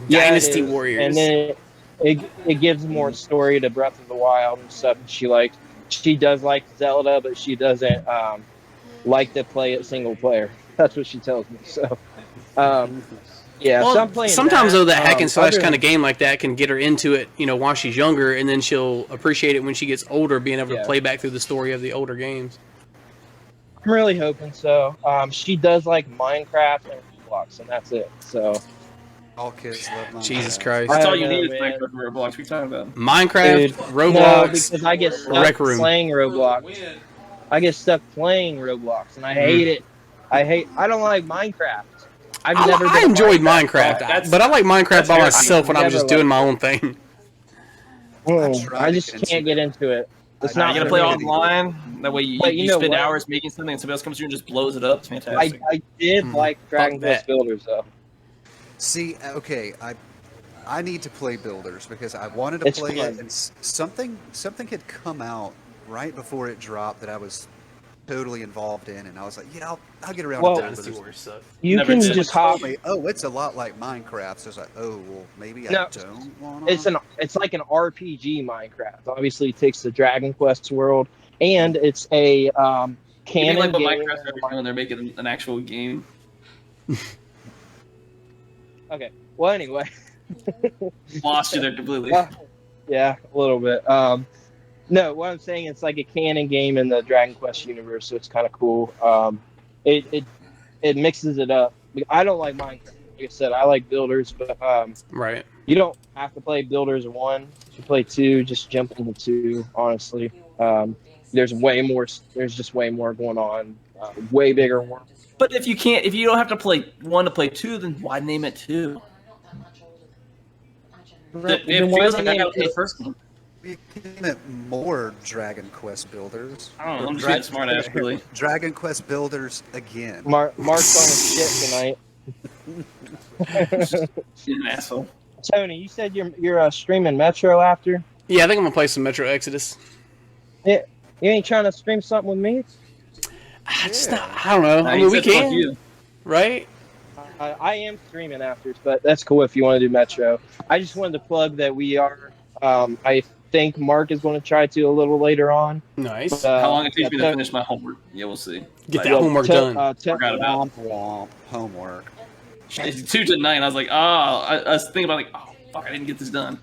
Yeah, it Dynasty is. Warriors. And then it gives more story to Breath of the Wild and stuff. She does like Zelda, but she doesn't like to play it single player. That's what she tells me. So, yeah. Well, so I'm playing sometimes though, that hack and slash other kind of game like that can get her into it, you know, while she's younger, and then she'll appreciate it when she gets older, being able to Yeah. play back through the story of the older games. I'm really hoping so. She does like Minecraft and Roblox, and that's it. So All kids love Minecraft. Jesus Christ. That's I all you know, need is man. Minecraft and Roblox. What are you talking about? Minecraft, Dude, no, Roblox, because I get Rec stuck Room. playing Roblox. I get stuck playing Roblox, and I hate it. I don't like Minecraft. I enjoyed Minecraft, but I like Minecraft by myself when I was just doing my own thing. I just can't get into it. It's not. You gotta play online. That way you spend hours making something, and somebody else comes through and just blows it up. It's fantastic. I did like Dragon Quest Builders though. See, okay, I need to play Builders because I wanted to play it, and something had come out right before it dropped that I was totally involved in, and I was like, yeah, I'll get around to Builders. You can just hop. Oh, it's a lot like Minecraft. So it's like, oh, well, maybe I don't want to. It's like an RPG Minecraft. Obviously, it takes the Dragon Quest world, and it's a canon like what game. Minecraft they're making an actual game. Okay. Well, anyway. Lost you there completely. Yeah, a little bit. No, what I'm saying, it's like a canon game in the Dragon Quest universe, so it's kind of cool. It mixes it up. I don't like Minecraft. Like I said, I like Builders, but right. You don't have to play Builders 1. If you play 2, just jump into 2. Honestly, there's just way more going on. Way bigger one. But if you don't have to play 1 to play 2, then why name it 2? It feels like I got to play the first one. You can name it more Dragon Quest Builders. I don't know. I'm just being smart ass, really. Dragon Quest Builders again. Mark's on his shit tonight. You're an asshole. Tony, you said you're streaming Metro after? Yeah, I think I'm gonna play some Metro Exodus. Yeah, you ain't trying to stream something with me? I don't know. I mean, we can, right? I am streaming after, but that's cool if you want to do Metro. I just wanted to plug that we are. I think Mark is going to try to a little later on. Nice. How long it takes me to finish my homework? Yeah, we'll see. Get that homework done. Forgot about homework. It's 2 to 9. I was like, I was thinking about fuck, I didn't get this done.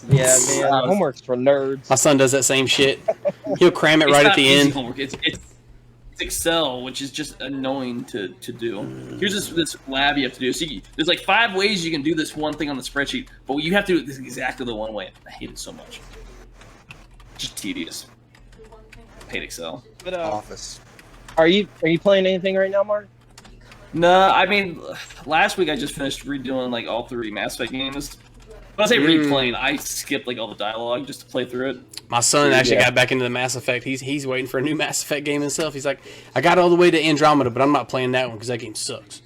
Yeah, man, homework's for nerds. My son does that same shit. He'll cram it right at the end. Homework. It's Excel, which is just annoying to do. Here's this lab you have to do. So there's like 5 ways you can do this one thing on the spreadsheet, but you have to do it exactly the one way. I hate it so much. Just tedious. I hate Excel. But, Office. Are you playing anything right now, Mark? No, I mean, last week I just finished redoing like all 3 Mass Effect games. When I say replaying, I skipped like all the dialogue just to play through it. My son actually got back into the Mass Effect. He's waiting for a new Mass Effect game himself. He's like, I got all the way to Andromeda, but I'm not playing that one because that game sucks.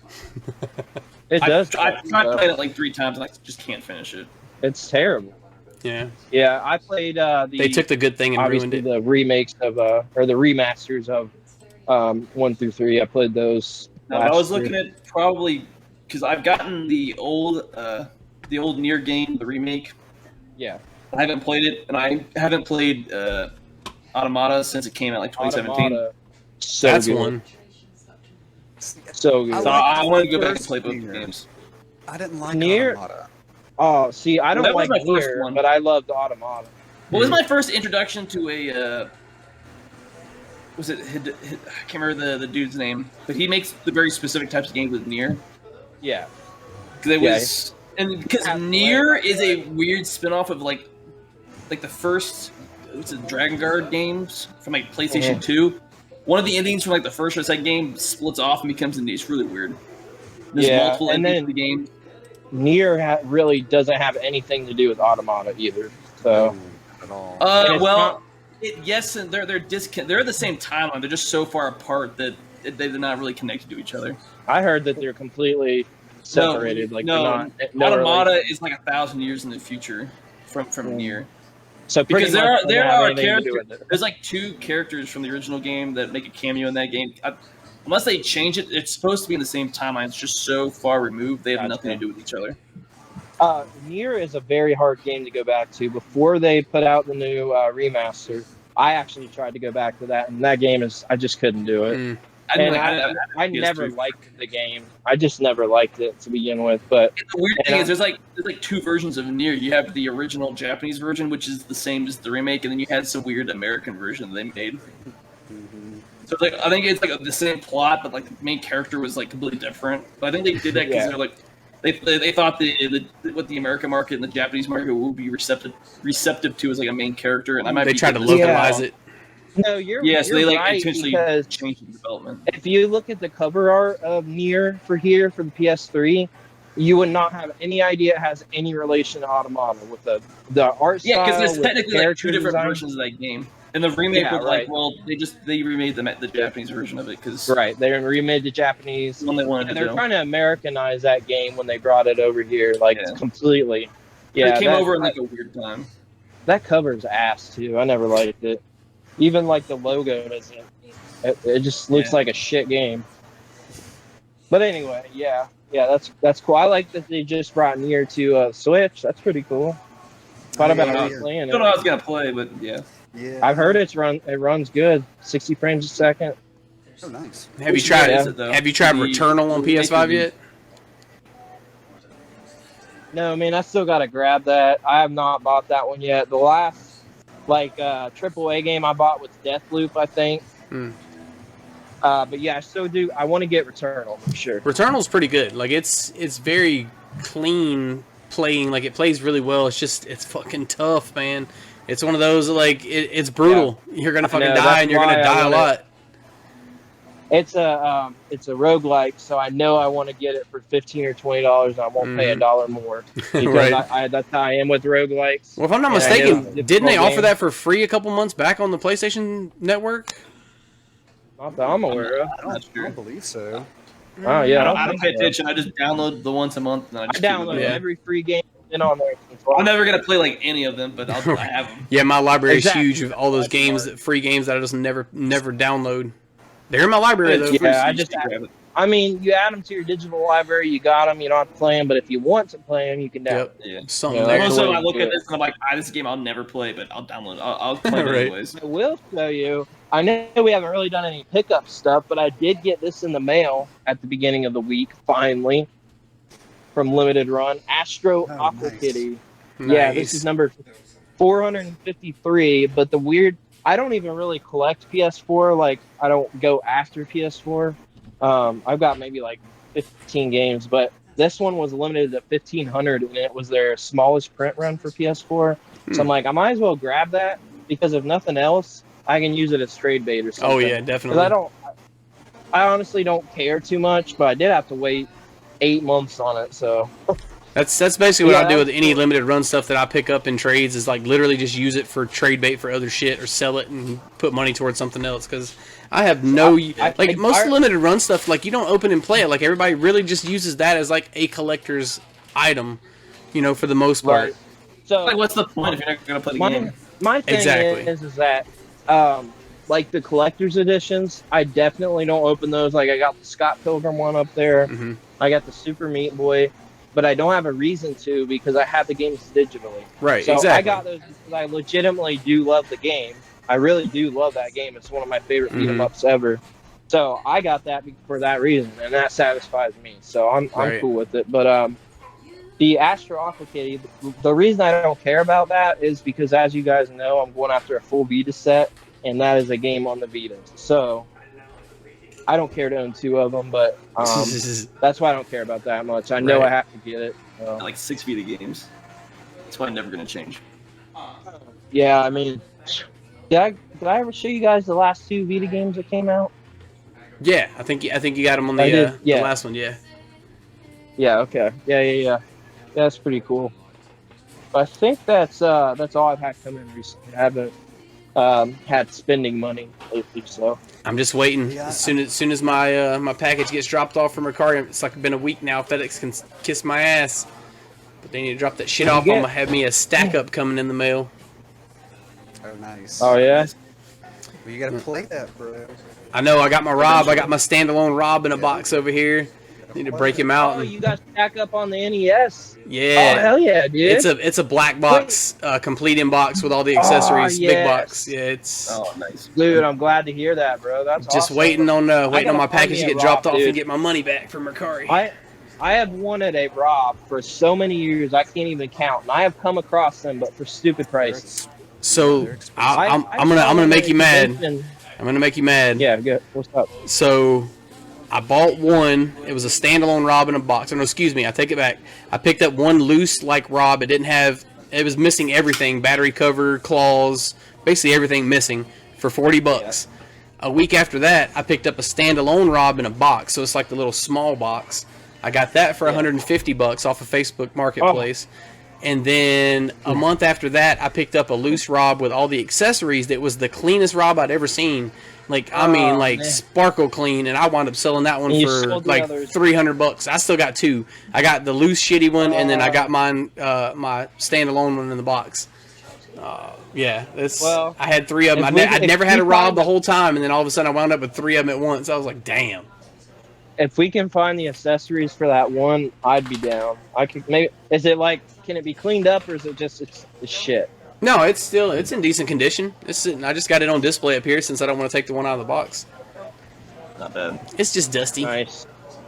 It does. I've tried playing it like 3 times and I just can't finish it. It's terrible. Yeah. Yeah, I played They took the good thing and ruined it. The remakes of or the remasters of 1 through 3. I played those. I was looking at probably because I've gotten the old Nier game, the remake. Yeah. I haven't played it, and I haven't played Automata since it came out like 2017. Automata, so that's good. one. So good. So I want to go back and play both games. I didn't like Nier. Automata. Oh, see, I don't like my first Nier, one. but I loved Automata. What was my first introduction to a? Was it? I can't remember the dude's name, but he makes the very specific types of games with Nier. Yeah. Because Nier is a weird spin-off of like the first Dragon Guard games from like PlayStation 2. One of the endings from like the first or second game splits off and becomes indie. It's really weird. There's multiple endings in the game. Nier really doesn't have anything to do with Automata either. So at all. Yes, and they're the same timeline. They're just so far apart that they're not really connected to each other. I heard that they're completely separated. Automata is like 1,000 years in the future from Nier. So because there are characters. There's like 2 characters from the original game that make a cameo in that game. Unless they change it, it's supposed to be in the same timeline. It's just so far removed; they have nothing to do with each other. Nier is a very hard game to go back to. Before they put out the new remaster, I actually tried to go back to that, and that game I just couldn't do it. I never liked the game. I just never liked it to begin with. But the weird thing is, there's like 2 versions of Nier. You have the original Japanese version, which is the same as the remake, and then you had some weird American version they made. So like, I think it's like the same plot, but like the main character was like completely different. But I think they did that because they're like they thought what the American market and the Japanese market would be receptive to as like a main character, and they tried to localize it. No, you're Yeah, so you're they like right, intentionally because changed the development. if you look at the cover art of Nier for the PS3, you would not have any idea it has any relation to Automata with the art Yeah, because style, there's with technically like character 2 different design. versions of that game, and the remake Yeah, was like, right. well, they remade the Japanese version of it because Right, they remade the Japanese. the one they wanted And to they're do. trying to Americanize that game when they brought it over here, like Yeah. completely. But Yeah, it came that, over in like a weird time. that cover's ass too. I never liked it. Even like the logo doesn't. It just looks Yeah. like a shit game. But anyway, yeah, that's cool. I like that they just brought Nier to Switch. That's pretty cool. Thought about Yeah. replaying Don't know how it. it's gonna play, but yeah. Yeah. I've heard it runs good, 60 frames a second. Oh, nice. Have you Which tried? one is it, though? Have you tried The- Returnal on the PS5 remake or yet? No, man, I still gotta grab that. I have not bought that one yet. The last AAA game I bought was Deathloop, I think. Hmm. But yeah, I still do. I want to get Returnal for sure. Returnal's pretty good. Like it's very clean playing. Like it plays really well. It's fucking tough, man. It's one of those like it's brutal. You're gonna fucking know, die, that's and you're gonna why I die a wanna- lot. It's a roguelike, so I know I want to get it for $15 or $20, and I won't pay Mhm. $1 more because Right. I that's how I am with roguelikes. Well, if I'm not And I know mistaken, it's a didn't they difficult offer game. that for free a couple months back on the PlayStation Network? Not that I'm aware of. That's I true. don't believe so. Oh yeah, I don't think pay so. attention. I just download the once a month, and I I just keep it download going. Yeah. every free game in on there. I'm never gonna play like any of them, but I have them. Yeah, my library Exactly. is huge with all those That's games, smart. free games that I just never download. They're in my library though. It's free, Yeah, so I you just- can grab it. I mean, you add them to your digital library, you got them. You don't have to play them, but if you want to play them, you can download. Yep, Yeah. something Yeah, there. that's Also, the way I to look do at it. this and I'm like, this is a game I'll never play, but I'll download. I'll play it Right. anyways. I will show you. I know we haven't really done any pickup stuff, but I did get this in the mail at the beginning of the week, finally, from Limited Run. Astro Oh, Aqua nice. Kitty. Yeah, this Nice. is number 453, but the weird, I don't even really collect PS4. Like, I don't go after PS4. I've got maybe like 15 games, but this one was limited to 1,500, and it was their smallest print run for PS4. So I'm like, I might as well grab that because if nothing else, I can use it as trade bait or something. Oh yeah, Because definitely. I honestly don't care too much, but I did have to wait 8 months on it. So That's basically what Yeah, I do with that's any cool. limited run stuff that I pick up in trades is like literally just use it for trade bait for other shit or sell it and put money towards something else because I have no I- most limited run stuff like you don't open and play it like everybody really just uses that as like a collector's item, for the most part. right. So Like, what's the point if you're not gonna play the game? my thing Exactly. is that like the collector's editions, I definitely don't open those. Like I got the Scott Pilgrim one up there. Mhm. I got the Super Meat Boy, but I don't have a reason to because I have the games digitally. Right, So exactly. I got those because I legitimately do love the game. I really do love that game. It's one of my favorite beat 'em Mhm. ups ever. So I got that for that reason, and that satisfies me. So I'm Right. cool with it. But the Astro Aqua Kitty, the reason I don't care about that is because, as you guys know, I'm going after a full Vita set, and that is a game on the Vita. So I don't care to own 2 of them, but that's why I don't care about that much. I know Right. I have to get it. So. Like 6 Vita games. That's why I'm never gonna change. Yeah, I mean, did I ever show you guys the last 2 Vita games that came out? Yeah, I think you got them on I did, the yeah. last one. Yeah. Yeah. Okay. Yeah. That's pretty cool. But I think that's all I've had come in recently. I haven't had spending money lately, so. I'm just waiting. Yeah, As soon as my my package gets dropped off from Mercari, it's like been a week now. FedEx can kiss my ass, but they need to drop that shit off. I'm gonna have me a stack up coming in the mail. Oh, nice. Oh yeah. Well, you gotta play that, bro. I know. I got my Rob. I got my standalone Rob in a box over here. Need to break him out. Oh, And, you got stack up on the NES. Oh yeah. hell yeah, dude. It's a black box, complete in box with all the accessories, big yes. box. Yeah, it's Oh, nice. Dude, I'm glad to hear that, bro. That's just awesome. waiting on I my gotta package to find me get a dropped Rob, off dude. and get my money back from Mercari. I have wanted a Rob for so many years I can't even count, and I have come across them, but for stupid prices. So They're expensive. I'm gonna make you mad. convention- I'm gonna make you mad. Yeah, good. What's up? So I bought one. It was a standalone Rob in a box. Oh, no, excuse me. I take it back. I picked up one loose like Rob. It was missing everything: battery cover, claws, basically everything missing. for $40. A week after that, I picked up a standalone Rob in a box, so it's like the little small box. I got that for $150 off of Facebook Marketplace. And then a month after that, I picked up a loose Rob with all the accessories that was the cleanest Rob I'd ever seen. Like, I mean, like, man, sparkle clean, and I wound up selling that one for like $300. I still got two. I got the loose shitty one, and then I got mine, my standalone one in the box. Yeah, I had three of them. I'd never had a Rob the whole time, and then all of a sudden I wound up with three of them at once. I was like, damn. If we can find the accessories for that one, I'd be down. I could maybe. Is it like, can it be cleaned up, or is it just it's shit? No, it's in decent condition. I just got it on display up here since I don't want to take the one out of the box. Not bad. It's just dusty. Nice.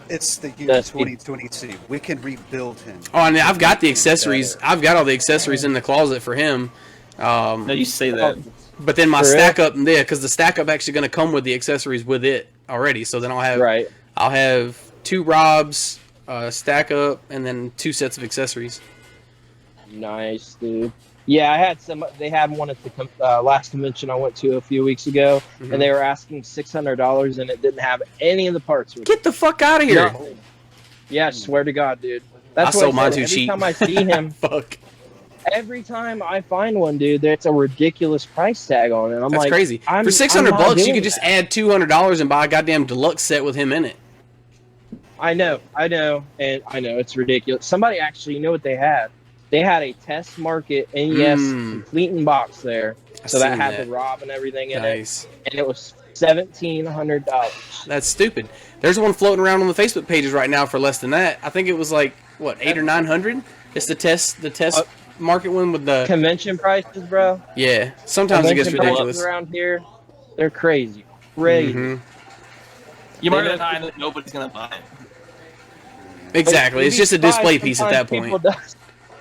It's the year 2022. We can rebuild him. Oh, and I've got the accessories. I've got all the accessories in the closet for him. No, you say that. But then my stack up, because the stack up actually going to come with the accessories with it already. So then I'll have two Robs, stack up, and then 2 sets of accessories. Nice, dude. Yeah, I had some. They had one at the last convention I went to a few weeks ago, and they were asking $600, and it didn't have any of the parts. Get the fuck out of here! No. Yeah, I swear to God, dude. That's I sold mine too cheap. Every time I see him, fuck. Every time I find one, dude, there's a ridiculous price tag on it. That's crazy. For $600, you could just add $200 and buy a goddamn deluxe set with him in it. I know, it's ridiculous. Somebody actually, you know what they had? They had a test market NES complete in box there, so that had the Rob and everything in it, and it was $1,700. That's stupid. There's one floating around on the Facebook pages right now for less than that. I think it was like what, $800 or $900. It's the test market one with the convention prices, bro. Yeah, sometimes it gets ridiculous around here. They're crazy. You might have time that nobody's gonna buy it. Exactly. It's just a display piece at that point.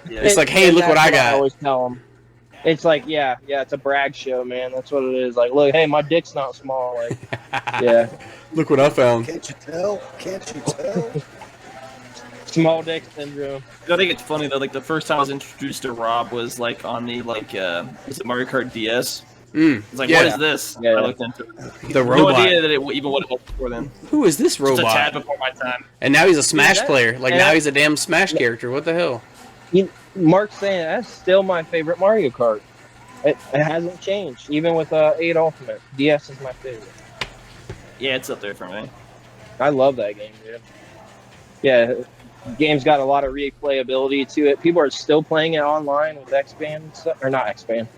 Yeah. It's like, hey, look what I got. I always tell them. It's like, yeah, it's a brag show, man. That's what it is. Like, look, hey, my dick's not small. Like, yeah. Look what I found. Can't you tell? Can't you tell? Small dick syndrome. I think it's funny though. Like the first time I was introduced to Rob was like on the was it Mario Kart DS? It's like, what is this? Yeah. I looked into it. The robot. No idea that even what it was before then. Who is this robot? Just a tad before my time. And now he's a Smash player. Like now he's a damn Smash character. What the hell? Mark's saying that's still my favorite Mario Kart. It hasn't changed, even with 8 Ultimate. DS is my favorite. Yeah, it's up there for me. I love that game, dude. Yeah, the game's got a lot of replayability to it. People are still playing it online with X-Band stuff, or not X-Band,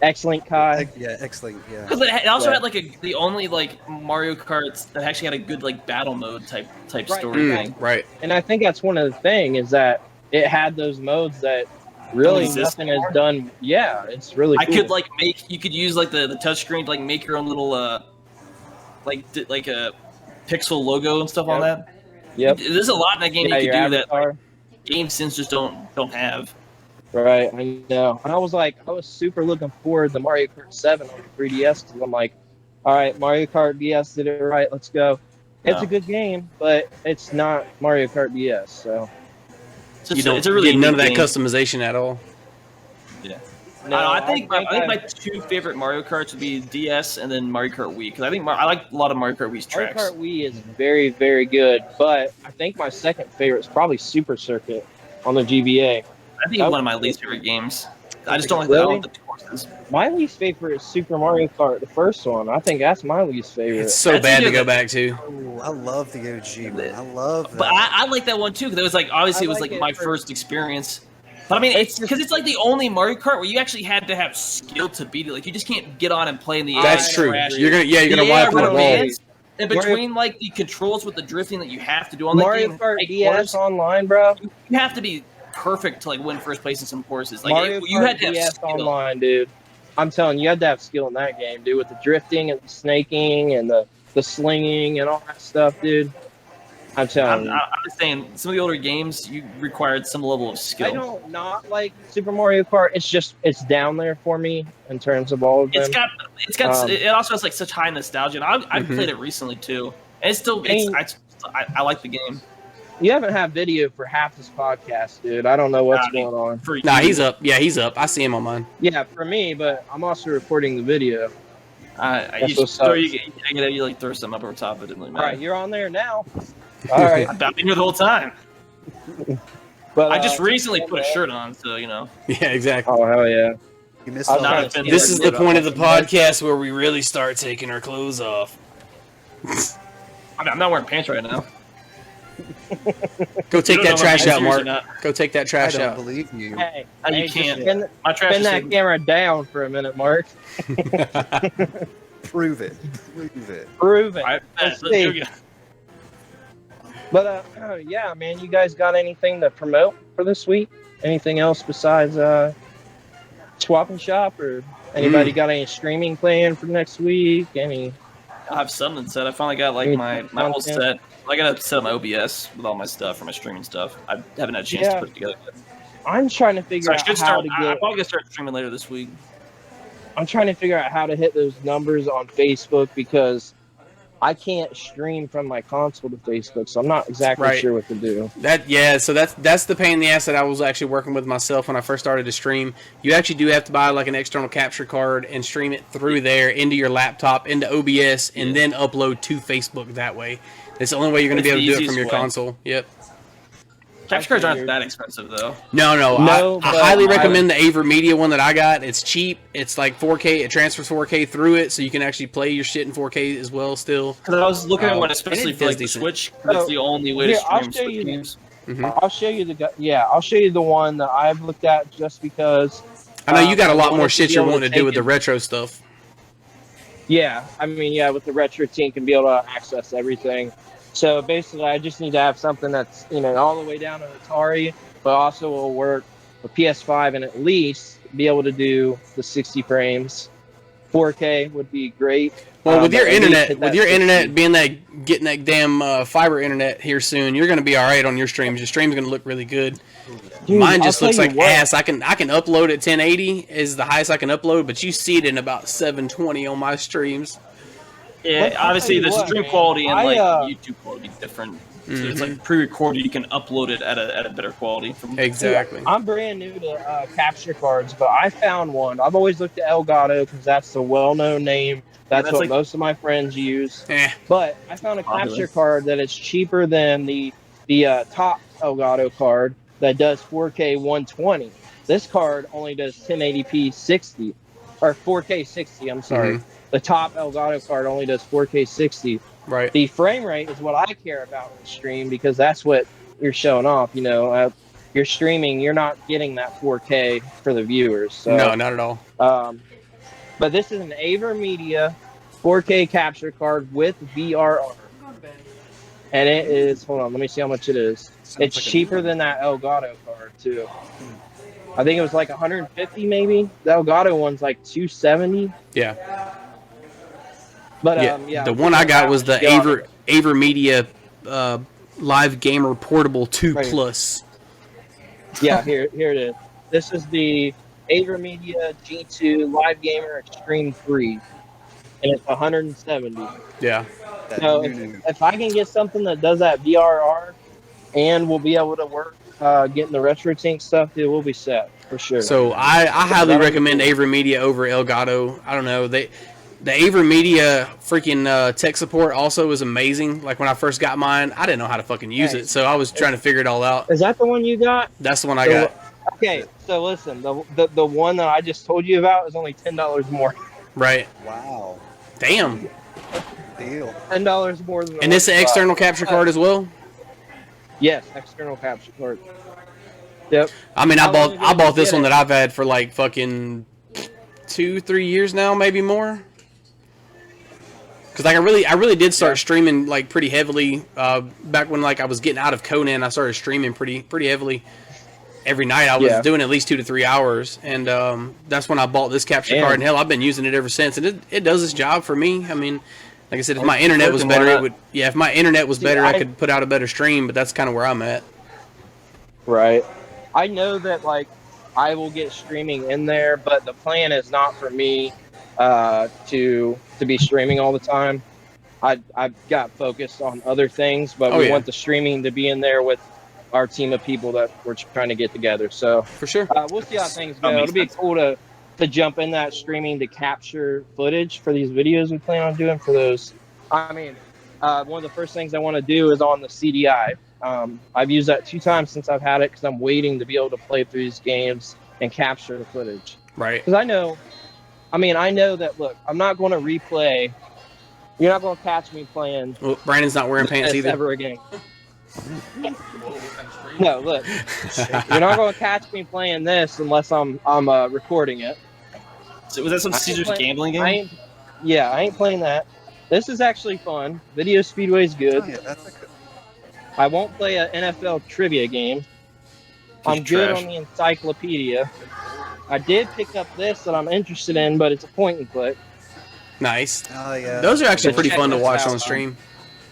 X-Link Kai. Yeah, X-Link. Yeah. Because it also had like the only like Mario Karts that actually had a good like battle mode type story thing. Right. And I think that's one of the things is that it had those modes that really nothing has done. Yeah, it's really cool. I could like you could use like the touchscreen to like make your own little like a pixel logo and stuff on that. Yep. There's a lot in that game you could do that like, game sims just don't have. Right, I know. And I was super looking forward to Mario Kart 7 on the 3DS because I'm like, all right, Mario Kart DS did it right. Let's go. It's a good game, but it's not Mario Kart DS, so. It's a really none of that customization at all. Yeah. No, I think my 2 favorite Mario Karts would be DS and then Mario Kart Wii because I think I like a lot of Mario Kart Wii's tracks. Mario Kart Wii is very, very good, but I think my second favorite is probably Super Circuit on the GBA. I think it's one of my least favorite games. I just don't like the courses. My least favorite is Super Mario Kart, the first one. I think that's my least favorite. It's so bad to go back to. Oh, I love the OG, man. I love that. But I like that one too because it was like obviously it was like my first experience. But I mean, it's because it's like the only Mario Kart where you actually had to have skill to beat it. Like you just can't get on and play in the air. That's true. You're gonna wipe the wall. In between like the controls with the drifting that you have to do on the Mario game, Kart DS online, bro. You have to be perfect to like win first place in some courses. Like Mario you had to have DS skill. online, dude. I'm telling you, you had to have skill in that game, dude, with the drifting and the snaking and the slinging and all that stuff, dude. I'm telling you. I'm just saying, some of the older games, you required some level of skill. I don't not like Super Mario Kart. It's down there for me in terms of all of them. It also has like such high nostalgia. And I played it recently too, and I like the game. You haven't had video for half this podcast, dude. I don't know what's going on. Nah, he's up. Yeah, he's up. I see him on mine. Yeah, for me, but I'm also recording the video. That's you, what's throw, up. you like throw something up over top of it. Didn't really All matter. right, you're on there now. All right, I've been here the whole time. but I just recently put a shirt on, so you know. Yeah, exactly. Oh hell yeah! You missed I all was Not trying that. to been- This is the about point of the fucking podcast where we really start taking our clothes off. I mean, I'm not wearing pants right now. Go take You don't that know if trash I'm out, serious or Mark. not. Go take that I trash don't out. believe you. Hey, You hey, just can't. Spin, My trash spin is that camera down for a minute, Mark. Prove it. Prove it. Prove it. All right, Let's let's do see. it. But yeah, man, you guys got anything to promote for this week? Anything else besides Swap and Shop, or anybody got any streaming planned for next week? Any? I have something set. I finally got like Any my whole content? set. I gotta set up my OBS with all my stuff for my streaming stuff. I haven't had a chance to put it together yet. I'm trying to figure So I out should how start. to I'm get. probably gonna start streaming later this week. I'm trying to figure out how to hit those numbers on Facebook because I can't stream from my console to Facebook, so I'm not exactly Right. sure what to do. So that's the pain in the ass that I was actually working with myself when I first started to stream. You actually do have to buy like an external capture card and stream it through there into your laptop, into OBS, and then upload to Facebook that way. It's the only way you're going to be able to do it from your Easiest way. console. Yep. Capture cards aren't figured. that expensive though. No. No, I but highly I- recommend the AverMedia one that I got. It's cheap. It's like 4K. It transfers 4K through it, so you can actually play your shit in 4K as well still. Because I was looking at one and especially it for does like the decent. Switch. 'Cause it's the only way to Here, I'll stream show Switch you. games. I'll show you I'll show you the one that I've looked at just because. I know you got a I lot wanted more to shit be you're able wanting to do take with the it- retro stuff. Yeah, I mean, yeah, with the retro team can be able to access everything. So basically, I just need to have something that's all the way down to Atari, but also will work with PS5 and at least be able to do the 60 frames. 4K would be great. Well, with but your at least internet, hit with that your 60. internet being that getting that damn fiber internet here soon, you're going to be all right on your streams. Your stream's going to look really good. Dude, Mine I'll just tell looks you like what. ass. I can upload at 1080 is the highest I can upload, but you see it in about 720 on my streams. Yeah, But I'll obviously tell the you what, stream man, quality and like I, YouTube quality is different. So it's like pre-recorded. You can upload it at a better quality. From Exactly. I'm brand new to capture cards, but I found one. I've always looked at Elgato because that's the well-known name. That's that's what like- most of my friends use. Eh, But I found a Popular. capture card that is cheaper than the top Elgato card that does 4K 120. This card only does 1080p 60 or 4K 60. I'm sorry. The top Elgato card only does 4K 60. right. The frame rate is what I care about in the stream because that's what you're showing off. You're streaming, you're not getting that 4K for the viewers. So, No, not at all. but this is an AverMedia 4K capture card with VRR. And it is, hold on, let me see how much it is. It's like a- cheaper than that Elgato card, too. I think it was like 150 maybe. The Elgato one's like 270. Yeah. But Yeah. The one I got was the AverMedia Live Gamer Portable 2 Right. Plus. Yeah, here it is. This is the AverMedia G2 Live Gamer Extreme 3. And it's 170. Yeah. That So new. if I can get something that does that VRR and we'll be able to work getting the retro tank stuff, it will be set for sure. So I highly recommend AverMedia over Elgato. I don't know. The AverMedia freaking tech support also is amazing. Like when I first got mine, I didn't know how to fucking use Hey. it, so I was trying to figure it all out. Is that the one you got? That's the one I got. Okay, so listen, the one that I just told you about is only $10 more. Right. Wow. Damn. Deal. $10 more than the And this one an you bought. external capture card as well? Yes, external capture card. Yep. I mean, How long ago I did you bought this get one it? that I've had for like fucking 2-3 years now, maybe more. Because like I really did start streaming like pretty heavily back when like I was getting out of Conan. I started streaming pretty heavily every night. I was Yeah. doing at least 2 to 3 hours, and that's when I bought this capture Damn. card. And hell, I've been using it ever since, and it does its job for me. I mean, like I said, if my internet was working, better, why it not? would. Yeah, if my internet was See, better, I I- could put out a better stream. But that's kind of where I'm at. Right. I know that like I will get streaming in there, but the plan is not for me to be streaming all the time. I've got focused on other things, but Oh, we yeah. want the streaming to be in there with our team of people that we're trying to get together. So For sure. we'll see how things go. That makes It'll be sense. cool to to jump in that streaming to capture footage for these videos we plan on doing for those. I mean, one of the first things I want to do is on the CDI. I've used that 2 times since I've had it because I'm waiting to be able to play through these games and capture the footage. Right. Because I know that, look, I'm not going to replay. You're not going to catch me playing Well, Brandon's not wearing pants this either. ever again. No, look, you're not going to catch me playing this unless I'm recording it. So was that some Caesar's gambling game? I ain't playing that. This is actually fun. Video Speedway is good. Oh, yeah, that's a good. I won't play an NFL trivia game. I'm good on the encyclopedia. I did pick up this that I'm interested in, but it's a point and click. Nice. Oh, yeah. Those are actually So pretty check fun to this watch out. on stream.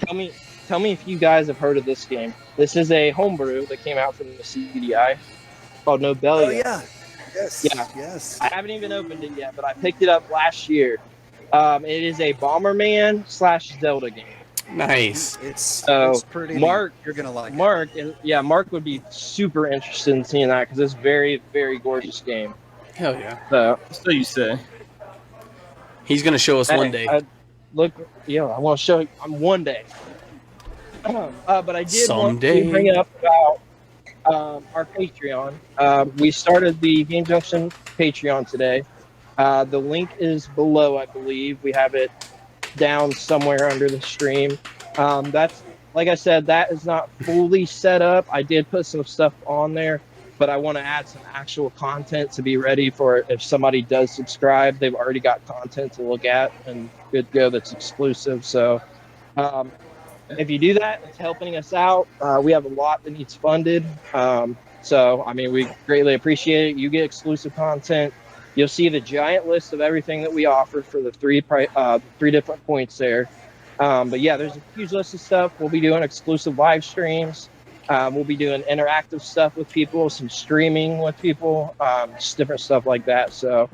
Tell me if you guys have heard of this game. This is a homebrew that came out from the CDI called Nobelia. Oh, yeah. Yes. Yeah. Yes. I haven't even opened it yet, but I picked it up last year. It is a Bomberman / Zelda game. Nice. It's pretty Mark, neat. You're going to like it. Mark would be super interested in seeing that because it's a very, very gorgeous game. Hell yeah. So you say. He's going to show us one day. I want to show you one day. But I did want to bring up about our Patreon. We started the Game Junction Patreon today. The link is below, I believe. We have it down somewhere under the stream. That's, like I said, that is not fully set up. I did put some stuff on there, but I want to add some actual content to be ready for if somebody does subscribe. They've already got content to look at and good to go that's exclusive. So if you do that, it's helping us out. We have a lot that needs funded. So, I mean, we greatly appreciate it. You get exclusive content. You'll see the giant list of everything that we offer for the three different points there. But yeah, there's a huge list of stuff. We'll be doing exclusive live streams. We'll be doing interactive stuff with people, some streaming with people, just different stuff like that. So,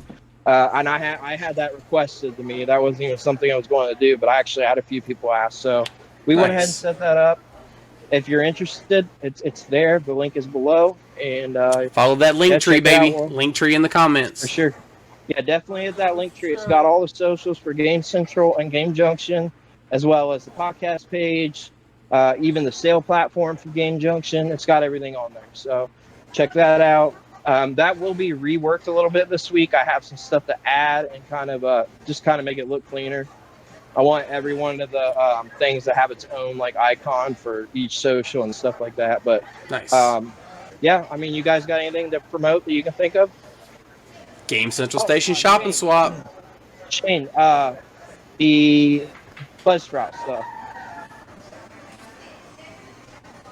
and I had that requested to me. That wasn't even something I was going to do, but I actually had a few people ask. So we went ahead and set that up. If you're interested, it's there. The link is below. And follow that Linktree, baby. Linktree in the comments. For sure. Yeah, definitely hit that Linktree. It's got all the socials for Game Central and Game Junction, as well as the podcast page, even the sale platform for Game Junction. It's got everything on there. So check that out. That will be reworked a little bit this week. I have some stuff to add and kind of make it look cleaner. I want every one of the things to have its own like icon for each social and stuff like that. But nice. Yeah, I mean, you guys got anything to promote that you can think of? Game Central Station Shop and Swap. Shane, the Buzzsprout stuff.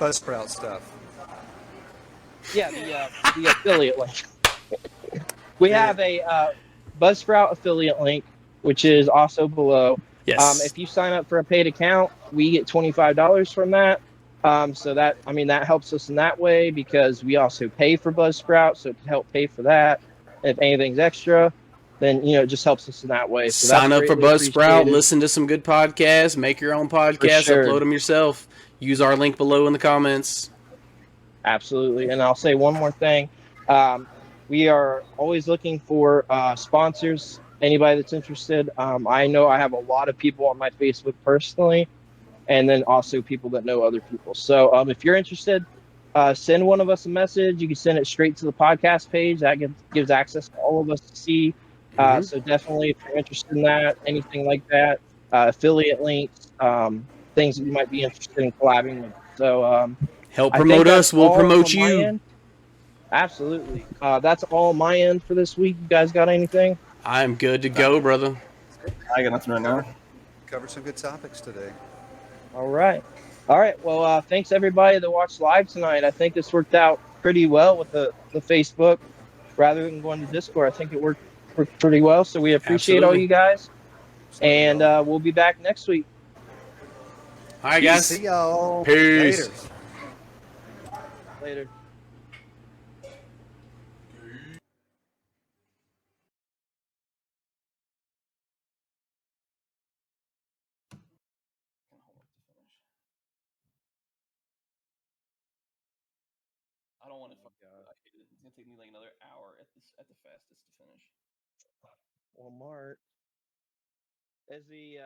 Buzzsprout stuff. Yeah, the affiliate link. We have a Buzzsprout affiliate link, which is also below. Yes. If you sign up for a paid account, we get $25 from that. So that helps us in that way because we also pay for Buzzsprout, so to help pay for that, if anything's extra, then it just helps us in that way. So sign up for Buzzsprout, listen to some good podcasts, make your own podcast, upload them yourself. Use our link below in the comments. Absolutely, and I'll say one more thing: we are always looking for sponsors. Anybody that's interested. I know I have a lot of people on my Facebook personally. And then also people that know other people. So if you're interested, send one of us a message. You can send it straight to the podcast page. That gives access to all of us to see. So definitely, if you're interested in that, anything like that, affiliate links, things that you might be interested in collabing with. So help promote us. We'll promote you. Absolutely. That's all my end for this week. You guys got anything? I'm good to go, brother. I got nothing right now. Covered some good topics today. All right. Well, thanks everybody that watched live tonight. I think this worked out pretty well with the Facebook rather than going to Discord. I think it worked pretty well. So we appreciate all you guys. And we'll be back next week. All right, guys. See y'all. Peace. Later. I don't want to. It's gonna take me like another hour at the fastest to finish. Well, Mark, is the